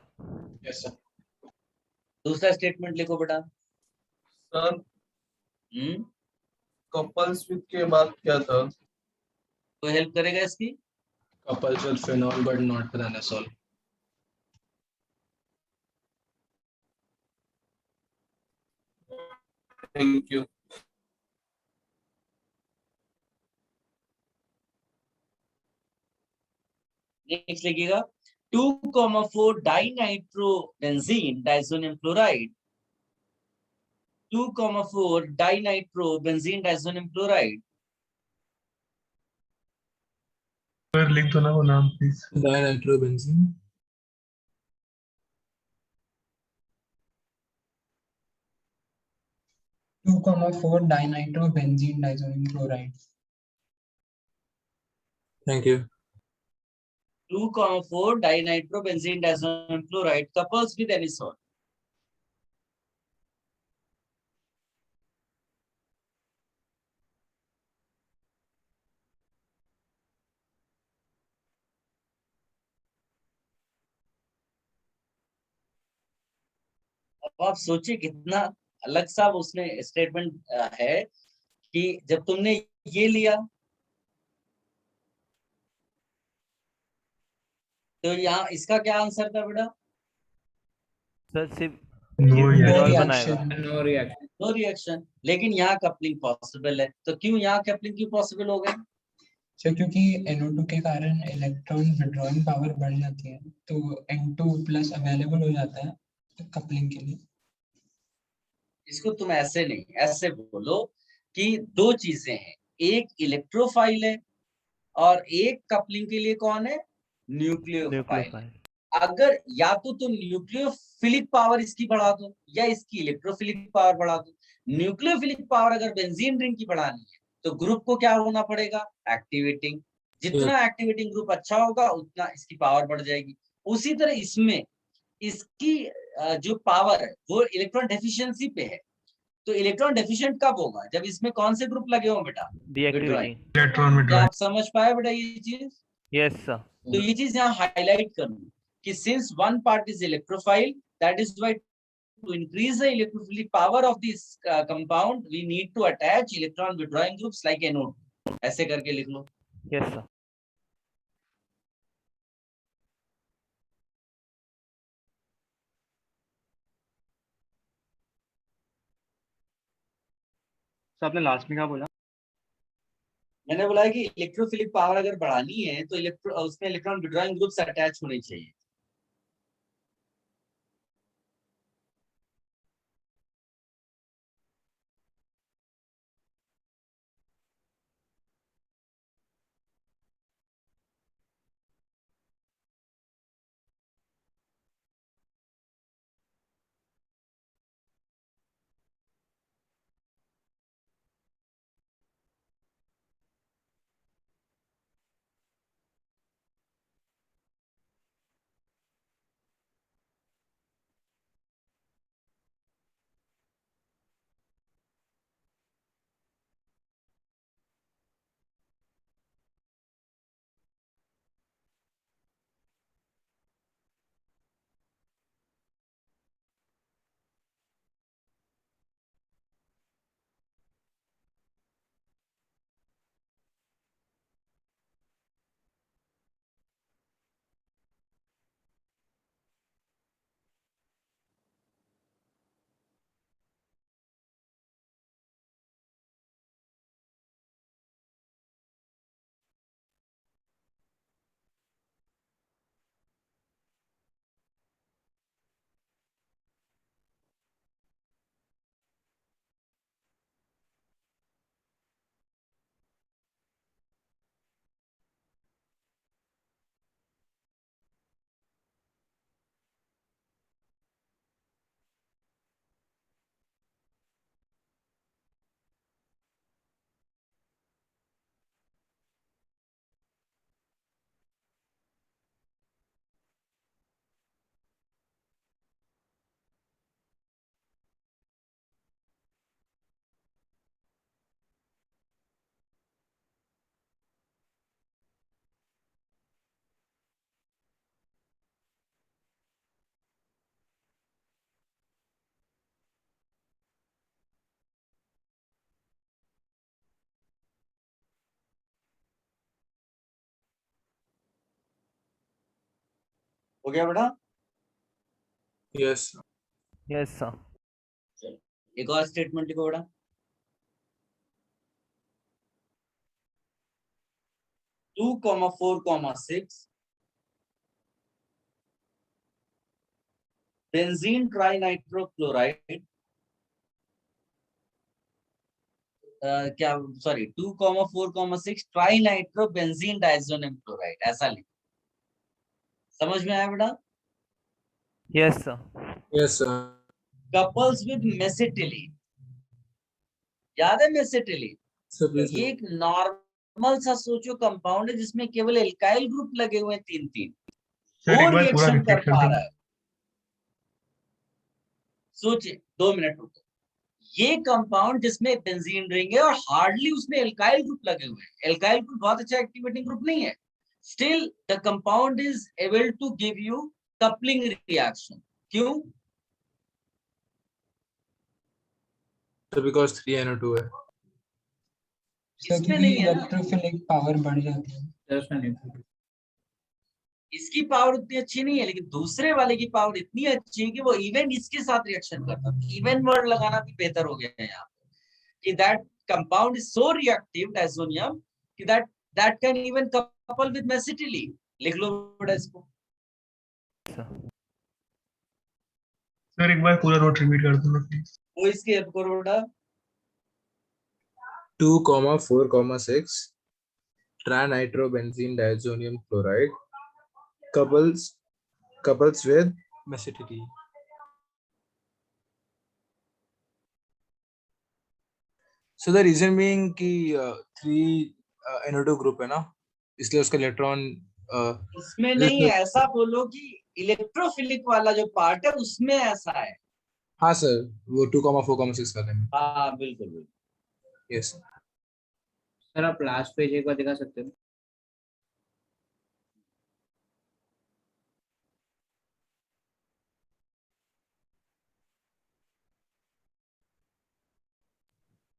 Yes sir. दूसरा स्टेटमेंट लिखो बेटा। सर हम्म, कपल्स विद के बाद क्या था? कोई हेल्प करेगा इसकी? Couples with phenol but not with anisole. Thank you. Next लिखिएगा 2,4 dinitrobenzene diazonium chloride. 2,4 dinitrobenzene diazonium chloride. Sir लिख दो ना वो नाम please. Dinitrobenzene. 2,4 dinitrobenzene diazoxide chloride. Thank you. 2,4 dinitrobenzene diazonium chloride couples with anisole. अब आप सोचिए कितना अलग सा उसमें स्टेटमेंट है कि जब तुमने ये लिया तो यहाँ इसका क्या आंसर था बेटा? सर सिर्फ नो ये रिएक्शन। Phenol reaction. बनाएगा। No reaction. नो रिएक्शन, लेकिन यहाँ कपलिंग पॉसिबल है। तो क्यों यहाँ कपलिंग क्यों पॉसिबल हो गई? सर क्योंकि NO2 के कारण इलेक्ट्रॉन विड्रॉइंग पावर बढ़ जाती है तो N2 प्लस अवेलेबल हो जाता है कपलिंग के लिए। इसको तुम ऐसे नहीं, ऐसे बोलो कि दो चीजें हैं, एक इलेक्ट्रोफाइल है और एक कपलिंग के लिए कौन है? न्यूक्लियोफाइल। न्यूक्लियोफाइल। अगर या तो तुम न्यूक्लियोफिलिक पावर इसकी बढ़ा दो या इसकी इलेक्ट्रोफिलिक पावर बढ़ा दो। न्यूक्लियोफिलिक पावर अगर बेंजीन रिंग की बढ़ानी है तो ग्रुप को क्या होना पड़ेगा? एक्टिवेटिंग। जितना एक्टिवेटिंग ग्रुप अच्छा होगा उतना इसकी पावर बढ़ जाएगी। उसी तरह इसमें इसकी जो पावर है वो इलेक्ट्रॉन डेफिशिएंसी पे है। तो इलेक्ट्रॉन डेफिशिएंट कब होगा? जब इसमें कौन से ग्रुप लगे हो बेटा? डीएक्टिवेटिंग। इलेक्ट्रॉन क्या विड्रॉइंग। आप समझ पाए बेटा ये चीज? Yes sir. तो ये चीज यहाँ हाईलाइट करूँ कि since one part is electrophile, that is why to increase the electrophilic power of this compound we need to attach electron withdrawing groups like NO2। ऐसे करके लिख लो। Yes sir. तो आपने लास्ट में क्या बोला? मैंने बोला है कि इलेक्ट्रोफिलिक पावर अगर बढ़ानी है तो उसमें इलेक्ट्रॉन विड्रॉइंग ग्रुप्स अटैच होने चाहिए। हो गया बेटा? Yes yes sir. चलो एक और स्टेटमेंट लिखो बेटा। टू कॉमा 4,6 बेंजीन ट्राइनाइट्रोक्लोराइड क्या sorry 2,4,6 trinitro benzene diazonium chloride ऐसा लिखो। समझ में आया बेटा? Yes sir. Yes couples with mesitylene, याद है मेसेटिलीन? सर प्लीज ये एक नॉर्मल सा सोचो कंपाउंड है जिसमें केवल एल्काइल ग्रुप लगे हुए हैं 3-3, सर वो एक बार पूरा रिएक्शन कर रिपीट कर पा दो। रहा है। सोचिए 2 मिनट रुको। ये कंपाउंड जिसमें बेंजीन रिंग है और हार्डली उसमें एल्काइल ग्रुप लगे हुए हैं, एल्काइल ग्रुप बहुत अच्छा एक्टिवेटिंग ग्रुप नहीं है, still the compound is able to give you coupling reaction. क्यों? सर बिकॉज 3NO2 है। सर इसमें क्योंकि नहीं है ना, इलेक्ट्रोफिलिक पावर बढ़ जाती है। जस्ट नहीं। इसकी पावर उतनी अच्छी नहीं है, लेकिन दूसरे वाले की पावर इतनी अच्छी है कि वो इवन इसके साथ रिएक्शन करता है। इवन वर्ड लगाना भी बेहतर हो गया है यहाँ पे कि that compound is so reactive diazonium कि that can even couple with mesitylene. लिख लो बेटा इसको। सर एक बार पूरा नोट रिपीट कर दो ना प्लीज। वो इसकी हेल्प करो बेटा। 2,4,6 trinitrobenzene diazonium chloride couples with mesitidine. So the reason being कि 3NO2 ग्रुप है ना, इसलिए उसका इलेक्ट्रॉन इसमें नहीं है, ऐसा बोलो कि इलेक्ट्रोफिलिक वाला जो पार्ट है उसमें ऐसा है। हाँ सर वो 2,4,6 वाले में। हाँ बिल्कुल बिल्कुल। यस सर आप लास्ट पेज एक बार दिखा सकते हो?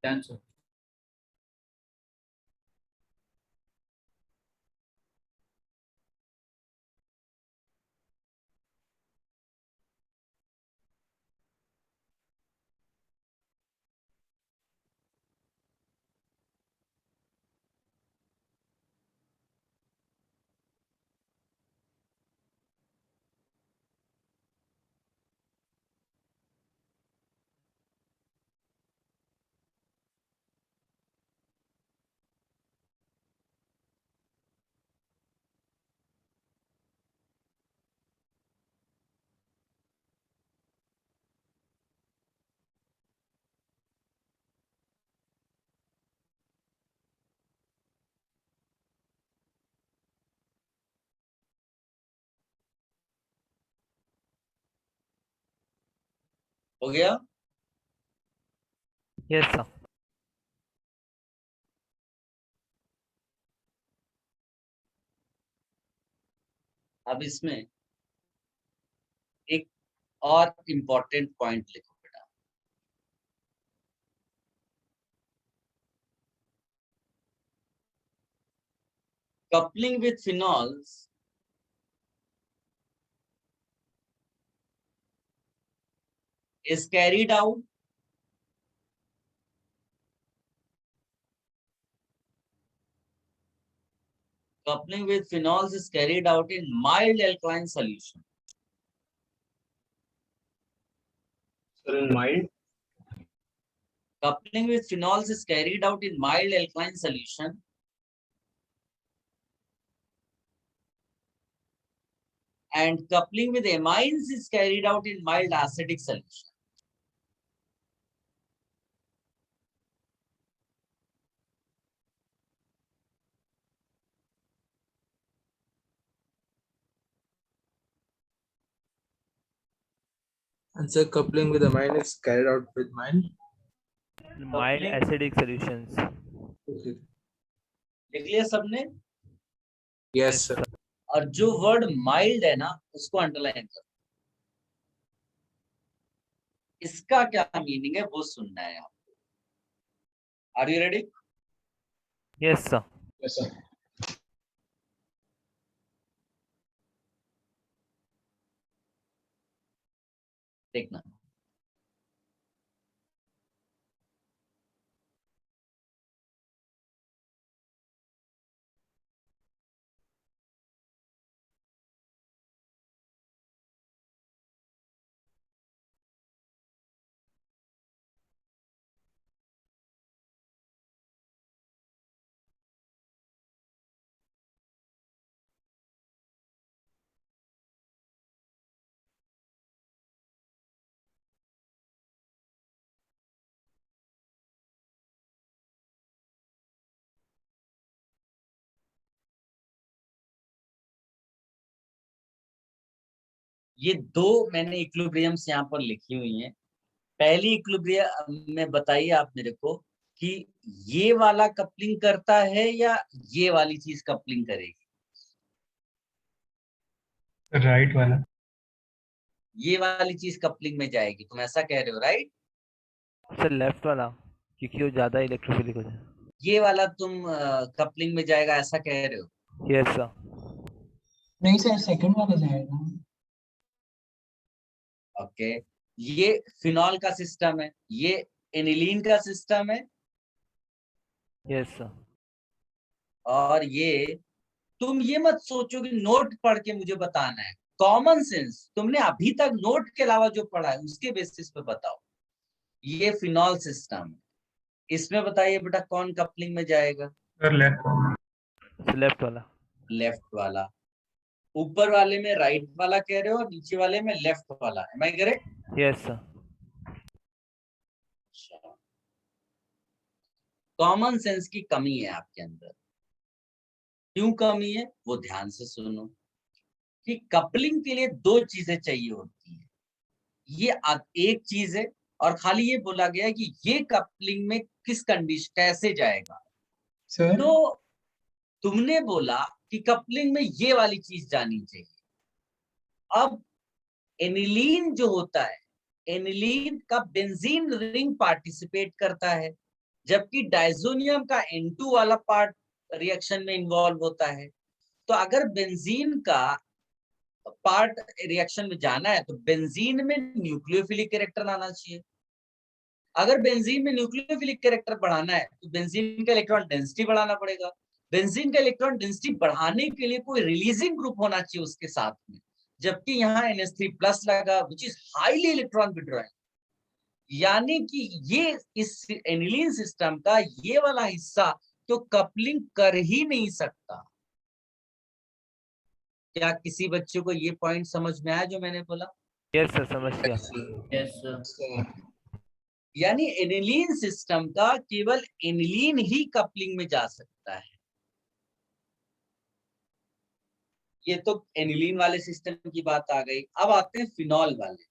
Done sir. हो गया? Yes sir. अब इसमें एक और इम्पोर्टेंट पॉइंट लिखो बेटा। Coupling with phenols is carried out coupling with phenols is carried out in mild alkaline solution. Sir, in mild? Coupling with phenols is carried out in mild alkaline solution and coupling with amines is carried out in mild acidic solution. and sir coupling with amine is carried out with mild acidic solutions. लिख लिया सबने? yes sir और जो word mild है ना उसको underline करो। इसका क्या मीनिंग है वो सुनना है आपको। Are you ready? Yes sir. Yes, sir. देखना। ये दो मैंने इक्विलिब्रियम्स यहाँ पर लिखी हुई हैं। पहली इक्विलिब्रियम में बताइए आप मेरे को कि ये वाला कपलिंग करता है या ये वाली चीज कपलिंग करेगी। राइट वाला। ये वाली चीज कपलिंग में जाएगी, तुम ऐसा कह रहे हो, राइट? सर लेफ्ट वाला, क्योंकि वो ज्यादा इलेक्ट्रोफिलिक हो जाए। ये वाला तुम कपलिंग में जाएगा ऐसा कह रहे हो? Yes sir. नहीं सर, सेकंड वाला जाएगा। ओके, ये फिनॉल का सिस्टम है, ये एनिलीन का सिस्टम है, यस सर। और ये तुम ये मत सोचो कि नोट पढ़ के मुझे बताना है। कॉमन सेंस तुमने अभी तक नोट के अलावा जो पढ़ा है उसके बेसिस पे बताओ। ये फिनॉल सिस्टम है, इसमें बताइए बेटा कौन कपलिंग में जाएगा? सर लेफ्ट वाला। लेफ्ट वाला। लेफ्ट वाला। ऊपर वाले में राइट वाला कह रहे हो और नीचे वाले में लेफ्ट वाला, am I correct? Yes sir. Common sense की कमी है आपके अंदर। क्यों कमी है वो ध्यान से सुनो कि कपलिंग के लिए दो चीजें चाहिए होती है। ये एक चीज है और खाली ये बोला गया है कि ये कपलिंग में किस कंडीशन कैसे जाएगा। सर तो तुमने बोला कि कपलिंग में ये वाली चीज जानी चाहिए। अब एनिलीन जो होता है, एनिलीन का बेंजीन रिंग पार्टिसिपेट करता है, जबकि डाइजोनियम का N2 वाला पार्ट रिएक्शन में इन्वॉल्व होता है। तो अगर बेंजीन का पार्ट रिएक्शन में जाना है तो बेंजीन में न्यूक्लियोफिलिक कैरेक्टर आना चाहिए। अगर बेंजीन में न्यूक्लियोफिलिक कैरेक्टर बढ़ाना है तो बेंजीन का इलेक्ट्रॉन डेंसिटी बढ़ाना पड़ेगा। बेंजीन का इलेक्ट्रॉन डेंसिटी बढ़ाने के लिए कोई रिलीजिंग ग्रुप होना चाहिए उसके साथ में, जबकि यहाँ NH3+ लगा which is highly electron withdrawing. यानी कि ये इस एनिलीन सिस्टम का ये वाला हिस्सा तो कपलिंग कर ही नहीं सकता। क्या किसी बच्चे को ये पॉइंट समझ में आया जो मैंने बोला? यस सर, समझ गया। Yes sir. यानी एनिलीन सिस्टम का केवल एनिलीन ही कपलिंग में जा सकता है। ये तो एनिलीन वाले सिस्टम की बात आ गई। अब आते हैं फिनॉल वाले।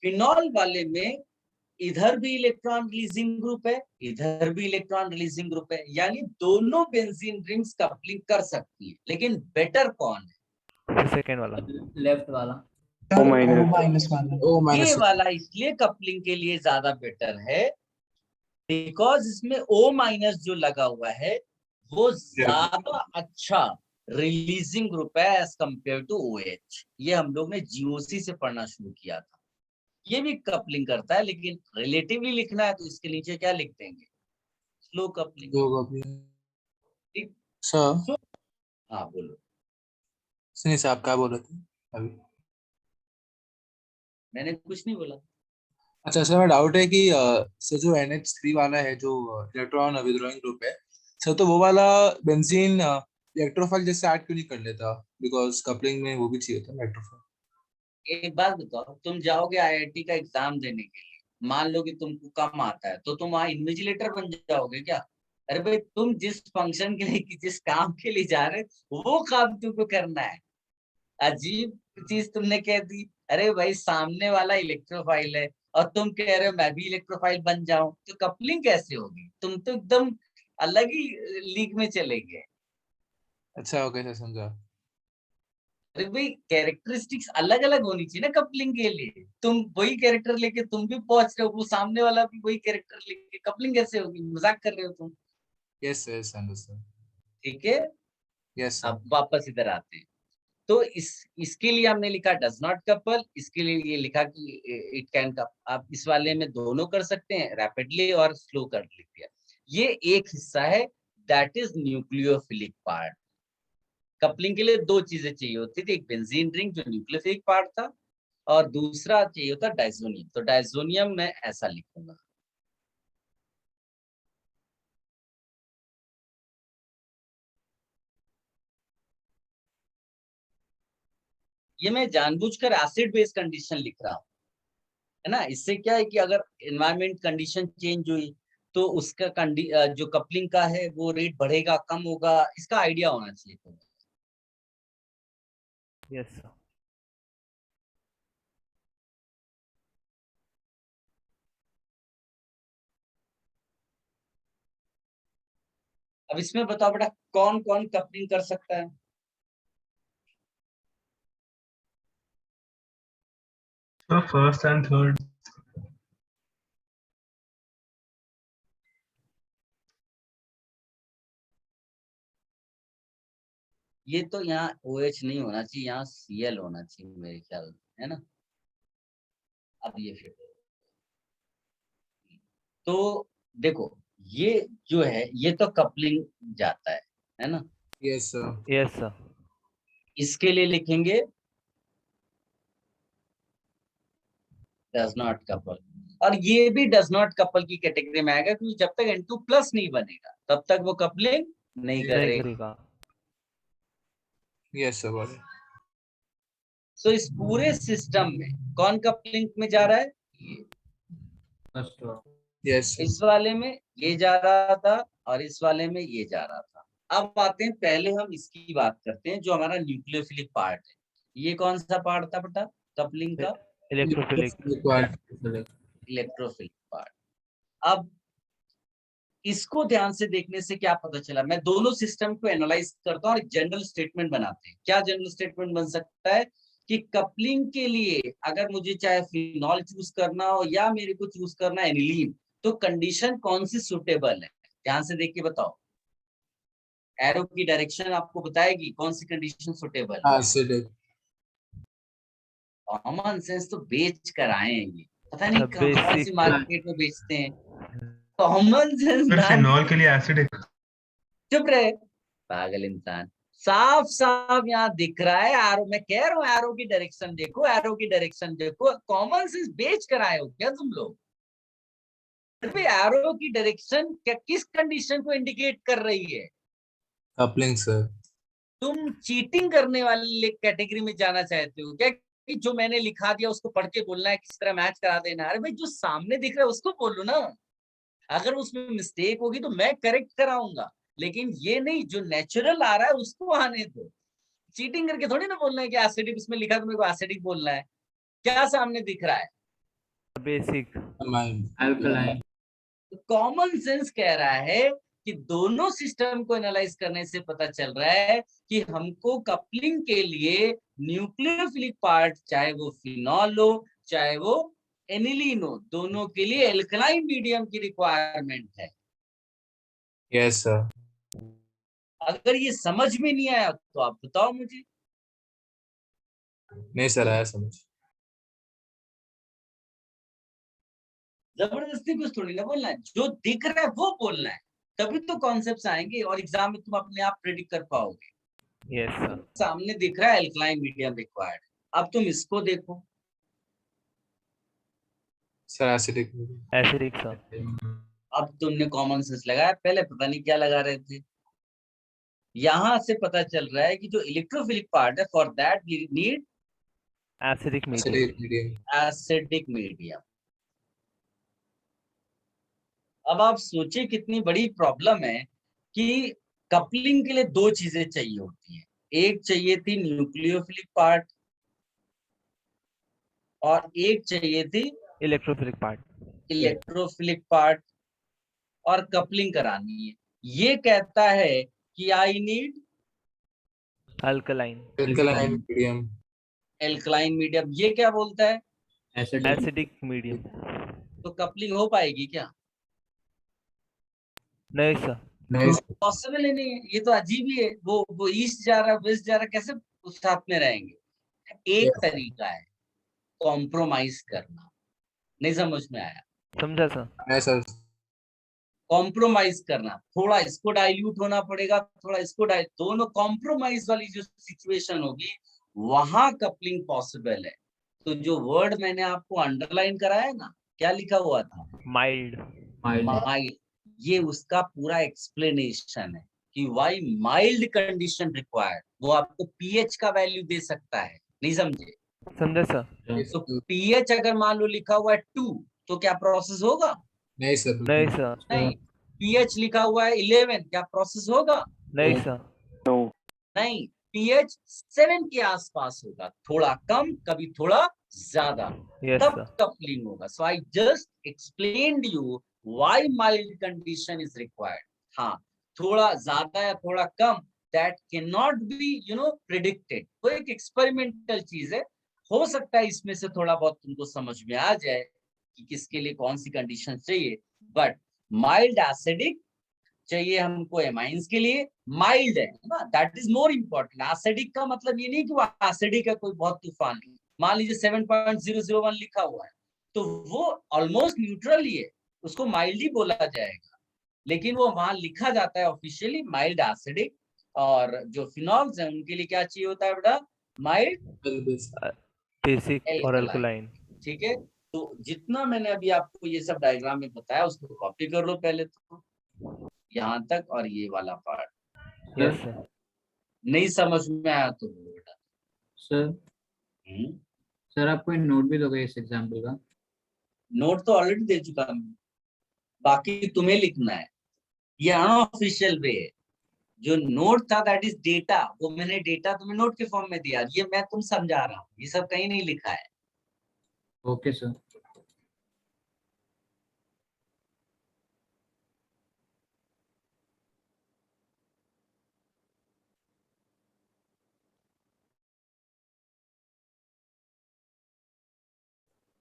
फिनॉल वाले में इधर भी इलेक्ट्रॉन रिलीजिंग ग्रुप है, इधर भी इलेक्ट्रॉन रिलीजिंग ग्रुप है, यानी दोनों बेंजीन रिंग्स कपलिंग कर सकती है। लेकिन बेटर कौन है? सेकंड वाला। लेफ्ट वाला। Sir minus. माइनस वाला। ओ ये माइनस। वाला इसलिए कपलिंग के लिए ज्यादा बेटर है बिकॉज इसमें O- जो लगा हुआ है वो ज्यादा अच्छा रिलीजिंग ग्रुप है एज कंपेयर टू OH। ये हम लोग ने GOC से पढ़ना शुरू किया था। ये भी कपलिंग करता है, लेकिन रिलेटिवली लिखना है तो इसके नीचे क्या लिख देंगे? Slow coupling. ठीक। सर हाँ बोलो। सुनिए सर, आप क्या बोल रहे थे अभी? मैंने कुछ नहीं बोला। अच्छा सर, मैं डाउट है कि सर जो NH3 वाला है जो इलेक्ट्रॉन विथड्रॉइंग ग्रुप है सर, तो वो वाला बेंजीन इलेक्ट्रोफाइल जैसे ऐड क्यों नहीं कर लेता? बिकॉज कपलिंग में वो भी चाहिए था इलेक्ट्रोफाइल। एक बात बताओ, तुम जाओगे IIT का एग्जाम देने के लिए, मान लो कि तुमको कम आता है तो तुम वहां इन्विजिलेटर बन जाओगे क्या? अरे भाई, तुम जिस फंक्शन के लिए जिस काम के लिए जा रहे वो काम तुमको करना है। अजीब चीज तुमने कह दी। अरे भाई, सामने वाला इलेक्ट्रोफाइल है और तुम कह रहे हो मैं भी इलेक्ट्रोफाइल बन जाऊं, तो कपलिंग कैसे होगी? तुम तो एकदम अलग ही लीग में चले गए। अच्छा ओके सर, समझा। अरे भाई, कैरेक्टरिस्टिक्स अलग अलग होनी चाहिए ना कपलिंग के लिए। तुम वही कैरेक्टर लेके तुम भी पहुंच रहे हो, वो सामने वाला भी वही कैरेक्टर लेके, कपलिंग कैसे होगी? मजाक कर रहे हो तुम। Yes sir, understand. ठीक है, यस सर। अब वापस इधर आते हैं। तो इसके लिए हमने लिखा डज नॉट कपल, इसके लिए ये लिखा कि इट कैन कपल। आप इस वाले में दोनों कर सकते हैं, रैपिडली और स्लो कर लिख दिया। ये एक हिस्सा है, that is nucleophilic part. Coupling के लिए दो चीजें चाहिए होती थी, एक बेंजीन रिंग जो न्यूक्लियोफिलिक पार्ट था, और दूसरा चाहिए होता डाइजोनियम। तो डाइजोनियम मैं ऐसा लिखूंगा, ये मैं जानबूझकर एसिड बेस कंडीशन लिख रहा हूँ, है ना। इससे क्या है कि अगर एनवायरमेंट कंडीशन चेंज हुई तो उसका जो कपलिंग का है वो रेट बढ़ेगा कम होगा, इसका आइडिया होना चाहिए। Yes sir. अब इसमें बताओ बेटा, कौन कौन कपलिंग कर सकता है? So first and third. ये तो यहाँ OH नहीं होना चाहिए, यहाँ Cl होना चाहिए मेरे ख्याल में, है ना। अब ये फिर तो देखो, ये जो है ये तो कपलिंग जाता है ना। Yes sir. Yes sir. इसके लिए लिखेंगे डज नॉट कपल, और ये भी डज नॉट कपल की कैटेगरी में आएगा, क्योंकि जब तक N2+ नहीं बनेगा तब तक वो कपलिंग नहीं नहीं करेगा। करेगा। यस सर बोले। सो इस पूरे सिस्टम में कौन कपलिंग में जा रहा है? ये। फर्स्ट यस इस वाले में ये जा रहा था और इस वाले में ये जा रहा था। अब आते हैं, पहले हम इसकी बात करते हैं जो हमारा न्यूक्लियोफिलिक पार्ट है। ये कौन सा पार्ट था बेटा कपलिंग का? इलेक्ट्रोफिलिक। Electrophilic part. अब इसको ध्यान से देखने से क्या पता चला, मैं दोनों सिस्टम को एनालाइज करता हूँ और एक जनरल स्टेटमेंट बनाते हैं। क्या जनरल स्टेटमेंट बन सकता है कि कपलिंग के लिए अगर मुझे चाहे फिनॉल चूज करना हो या मेरे को चूज करना है एनिलीन, तो कंडीशन कौन सी सुटेबल है? ध्यान से देख के बताओ, एरो की डायरेक्शन आपको बताएगी कौन सी कंडीशन सुटेबल है। एसिडिक। कॉमन सेंस तो बेच कर आए हैं ये, पता नहीं सब कौन सी बेसिक। मार्केट में बेचते हैं। कॉमन सेंस फिर फिनॉल के लिए एसिडिक। चुप रहे पागल इंसान। साफ साफ यहाँ दिख रहा है एरो, मैं कह रहा हूँ एरो की डायरेक्शन देखो, एरो की डायरेक्शन देखो। कॉमन सेंस बेच कर आए हो क्या तुम लोग? एरो की डायरेक्शन क्या किस कंडीशन को इंडिकेट कर रही है? Coupling sir. तुम चीटिंग करने वाले कैटेगरी में जाना चाहते हो क्या, कि जो मैंने लिखा दिया उसको पढ़ के बोलना है, किस तरह मैच करा देना? अरे भाई जो सामने दिख रहा है उसको बोलो ना, अगर उसमें मिस्टेक होगी तो मैं करेक्ट कराऊंगा, लेकिन ये नहीं जो नेचुरल आ रहा है उसको आने दो। चीटिंग करके थोड़ी ना बोलना है कि एसिडिक इसमें लिखा तो मेरे को एसिडिक बोलना है। क्या सामने दिख रहा है? बेसिक। अल्कलाइन। कॉमन सेंस कह रहा है कि दोनों सिस्टम को एनालाइज करने से पता चल रहा है कि हमको कपलिंग के लिए न्यूक्लियोफिलिक पार्ट, चाहे वो फिनॉल हो चाहे वो एनिलीन हो, दोनों के लिए एल्कलाइन मीडियम की रिक्वायरमेंट है। Yes sir. अगर ये समझ में नहीं आया तो आप बताओ मुझे। नहीं सर आया समझ। जबरदस्ती कुछ थोड़ी ना बोलना है, जो दिख रहा है वो बोलना है, तभी तो कॉन्सेप्ट्स आएंगे और एग्जाम में तुम अपने आप प्रेडिक्ट कर पाओगे। Yes sir. सामने दिख रहा है एल्कलाइन मीडियम रिक्वायर्ड, अब तुम इसको देखो। Sir acidic. Acidic sir. अब तुमने कॉमन सेंस लगाया, पहले पता नहीं क्या लगा रहे थे। यहां से पता चल रहा है कि जो इलेक्ट्रोफिलिक पार्ट है, for that we need acidic medium. Acidic medium. Acidic medium. अब आप सोचिए कितनी बड़ी प्रॉब्लम है कि कपलिंग के लिए दो चीजें चाहिए होती हैं। एक चाहिए थी न्यूक्लियोफिलिक पार्ट और एक चाहिए थी इलेक्ट्रोफिलिक पार्ट। इलेक्ट्रोफिलिक पार्ट, और कपलिंग करानी है। ये कहता है कि I need alkaline. Alkaline medium. Alkaline medium. ये क्या बोलता है? Acidic medium. तो कपलिंग हो पाएगी क्या? नहीं सर। नहीं पॉसिबल ही नहीं है, ये तो अजीब ही है। वो ईस्ट जा रहा है वेस्ट जा रहा है, कैसे तो साथ में रहेंगे। एक Yes. तरीका है कॉम्प्रोमाइज करना। नहीं समझ में आया? समझा सर। Yes, sir. कॉम्प्रोमाइज करना, थोड़ा इसको डाइल्यूट होना पड़ेगा, थोड़ा इसको दोनों कॉम्प्रोमाइज वाली जो सिचुएशन होगी वहां कपलिंग पॉसिबल है। तो जो वर्ड मैंने आपको अंडरलाइन कराया ना, क्या लिखा हुआ था? माइल्ड। माइल्ड। ये उसका पूरा एक्सप्लेनेशन है कि व्हाई माइल्ड कंडीशन रिक्वायर्ड। वो आपको पीएच का वैल्यू दे सकता है। नहीं समझे? समझा सर। Yes, तो sir. पीएच अगर मान लो लिखा हुआ है 2, तो क्या प्रोसेस होगा? नहीं सर, नहीं बिल्कुल सर। नहीं। पीएच लिखा हुआ है 11, क्या प्रोसेस होगा? नहीं सर। नहीं। पीएच 7 के आसपास होगा, थोड़ा कम कभी थोड़ा ज्यादा, यस तब सर। कपलिंग होगा। So I just explained you why mild condition is required. हाँ, थोड़ा ज्यादा या थोड़ा कम, that can not be predicted. वो एक एक्सपेरिमेंटल चीज है। हो सकता है इसमें से थोड़ा बहुत तुमको समझ में आ जाए कि किसके लिए कौन सी कंडीशन चाहिए। बट माइल्ड एसिडिक चाहिए हमको एमाइंस के लिए, माइल्ड है ना, that is more important. Acidic का मतलब ये नहीं कि वो एसिडिक है कोई बहुत तूफान। मान लीजिए 7.001 लिखा हुआ है, तो वो ऑलमोस्ट न्यूट्रल ही है, उसको माइल्ड ही बोला जाएगा। लेकिन वो वहां लिखा जाता है ऑफिशियली माइल्ड एसिडिक। और जो फिनॉल्स हैं उनके लिए क्या चाहिए होता है बेटा? माइल्ड बेसिक और एल्कलाइन। अल्कलाइन। ठीक है। तो जितना मैंने अभी आपको ये सब डायग्राम में बताया उसको कॉपी कर लो पहले तो, यहाँ तक और ये वाला पार्ट। Yes sir. नहीं समझ में आया तो बोलो बेटा। सर हम्म, सर आप कोई नोट भी दोगे इस एग्जाम्पल का? नोट तो ऑलरेडी दे चुका हूँ, बाकी तुम्हें लिखना है। ये अनऑफिशियल वे है। जो नोट था दैट इज डेटा, वो मैंने डेटा तुम्हें नोट के फॉर्म में दिया, ये मैं तुम समझा रहा हूँ, ये सब कहीं नहीं लिखा है। Okay sir.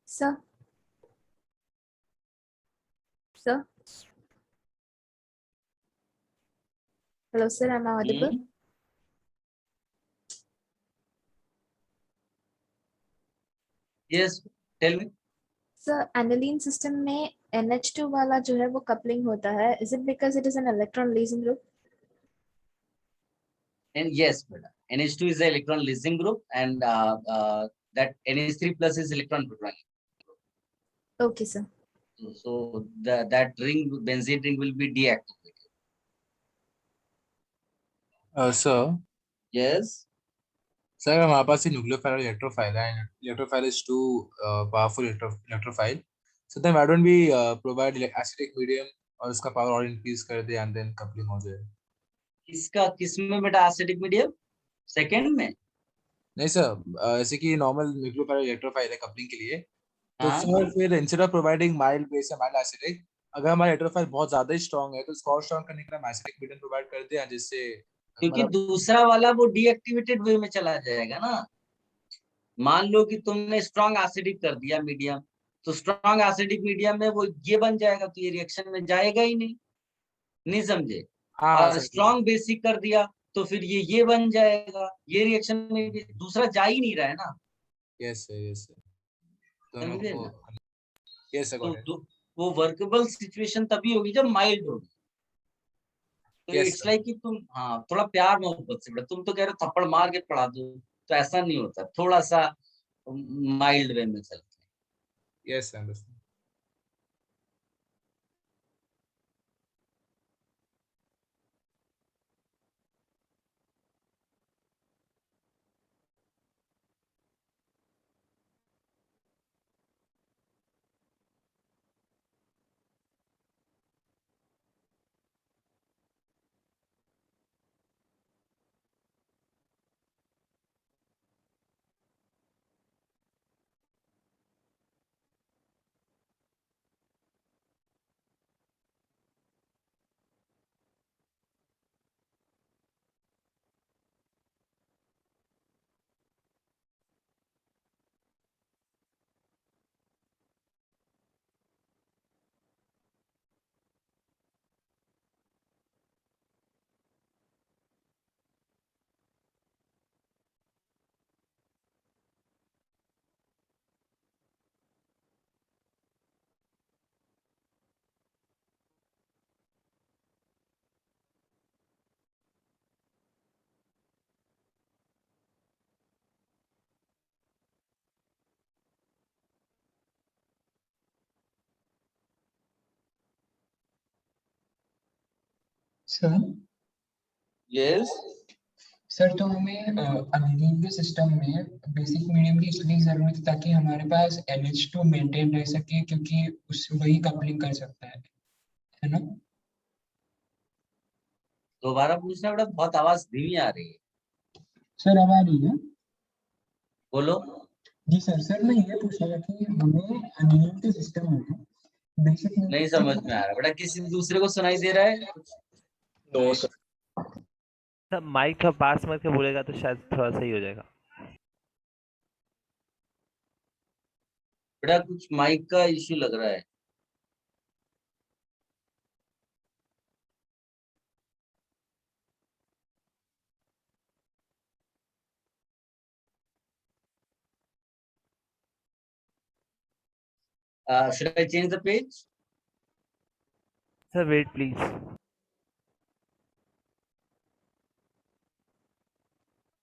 Sir, sir. Hello, sir. Am I audible? Yes, tell me. Sir, aniline system में NH2 वाला जो है वो coupling होता है. Is it because it is an electron leasing group? And yes, beta. NH2 is the electron leasing group, and that NH3 plus is electron withdrawing. Okay, sir. So that ring, benzene ring, will be deactivated. Sir, Yes. sir, हमारे पास ये nucleophile electrophile है, and electrophile is too powerful electrophile. So then why don't we provide acidic medium और उसका power और increase कर दे and then coupling हो जाए? किसमें बेटा एसिडिक मीडियम? सेकंड में? नहीं सर, ऐसे कि normal nucleophile electrophile है coupling के लिए, तो हाँ, सर फिर instead of providing mild base या mild acidic, अगर हमारा electrophile बहुत ज्यादा ही strong है तो इसको और strong करने के लिए हम acidic medium provide कर दें, जिससे क्योंकि मतलब दूसरा वाला वो डीएक्टिवेटेड वे में चला जाएगा ना। मान लो कि तुमने स्ट्रॉन्ग एसिडिक कर दिया मीडियम, तो स्ट्रॉन्ग एसिडिक मीडियम में वो ये बन जाएगा, तो ये रिएक्शन में जाएगा ही नहीं। नहीं समझे? हाँ और सर, स्ट्रॉन्ग बेसिक कर दिया तो फिर ये बन जाएगा, ये रिएक्शन में भी दूसरा जा ही नहीं रहा है ना। यस सर दोनों समझे को, ना? यस सर तो गॉट इट, वो वर्केबल सिचुएशन तभी होगी जब माइल्ड होगी। तो यस इट्स सर, लाइक कि तुम, हाँ, थोड़ा प्यार मोहब्बत से बेटा, तुम तो कह रहे हो थप्पड़ मार के पढ़ा दो, तो ऐसा नहीं होता, थोड़ा सा माइल्ड वे में चलते हैं। Yes understand. Sir yes sir तो हमें अनिलीन के सिस्टम में बेसिक मीडियम की इसलिए जरूरत है ताकि हमारे पास NH2 मेंटेन रह सके, क्योंकि उससे वही कपलिंग कर सकता है ना? दोबारा पूछना बेटा, बहुत आवाज धीमी आ रही है। सर अब आ रही है? बोलो। जी सर, सर मैं ये पूछ रहा था कि हमें अनिलीन के सिस्टम में बेसिक नहीं समझ में आ रहा बेटा, किसी दूसरे को सुनाई दे रहा है? No sir. सर माइक थोड़ा पास मत के बोलेगा तो शायद थोड़ा सही हो जाएगा। बेटा कुछ माइक का इश्यू लग रहा है। should I change the page? Sir wait please.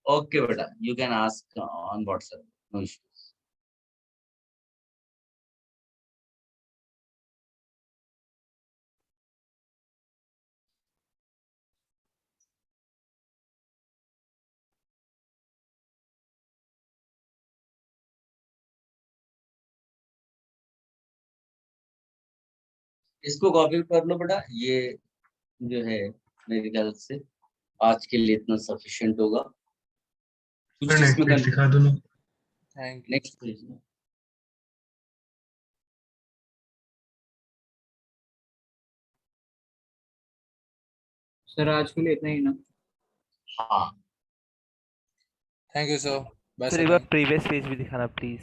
Okay बेटा, you can ask on WhatsApp, no issues. इसको कॉपी कर लो बेटा, ये जो है मेरे ख्याल से आज के लिए इतना सफिशिएंट होगा। कुछ सर नेक्स्ट इसमें पेज दिखा दो ना। Thank you. Next page. Sir आज के लिए इतना ही ना? हाँ thank you sir. Bye sir एक बार प्रीवियस पेज भी दिखाना प्लीज।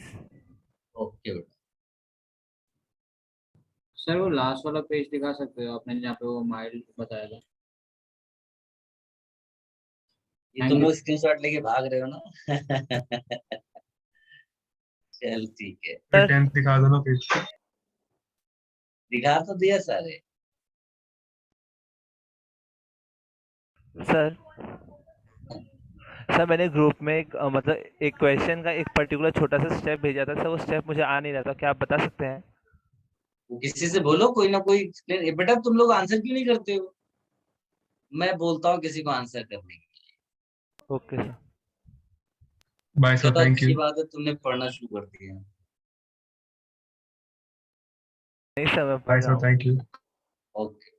ओके बेटा। सर वो लास्ट वाला पेज दिखा सकते हो आपने जहाँ पे वो माइल्ड बताया था? ये Thank तुम you. लोग स्क्रीनशॉट लेके भाग रहे हो ना? चल ठीक है, फिर 10th दिखा दो ना पेज। दिखा तो दिया सारे। सर सर मैंने ग्रुप में एक मतलब एक क्वेश्चन का एक पर्टिकुलर छोटा सा स्टेप भेजा था सर, वो स्टेप मुझे आ नहीं रहा था, क्या आप बता सकते हैं? वो किसी से बोलो, कोई ना कोई explain- बेटा तुम लोग आंसर क्यों नहीं करते हो? मैं बोलता हूँ किसी को आंसर करने के। Okay sir. बाय सर, चलो थैंक अच्छी यू। बात है, तुमने पढ़ना शुरू कर दिया। नहीं सर मैं बाय पढ़ रहा सर, हूँ। Thank you. ओके।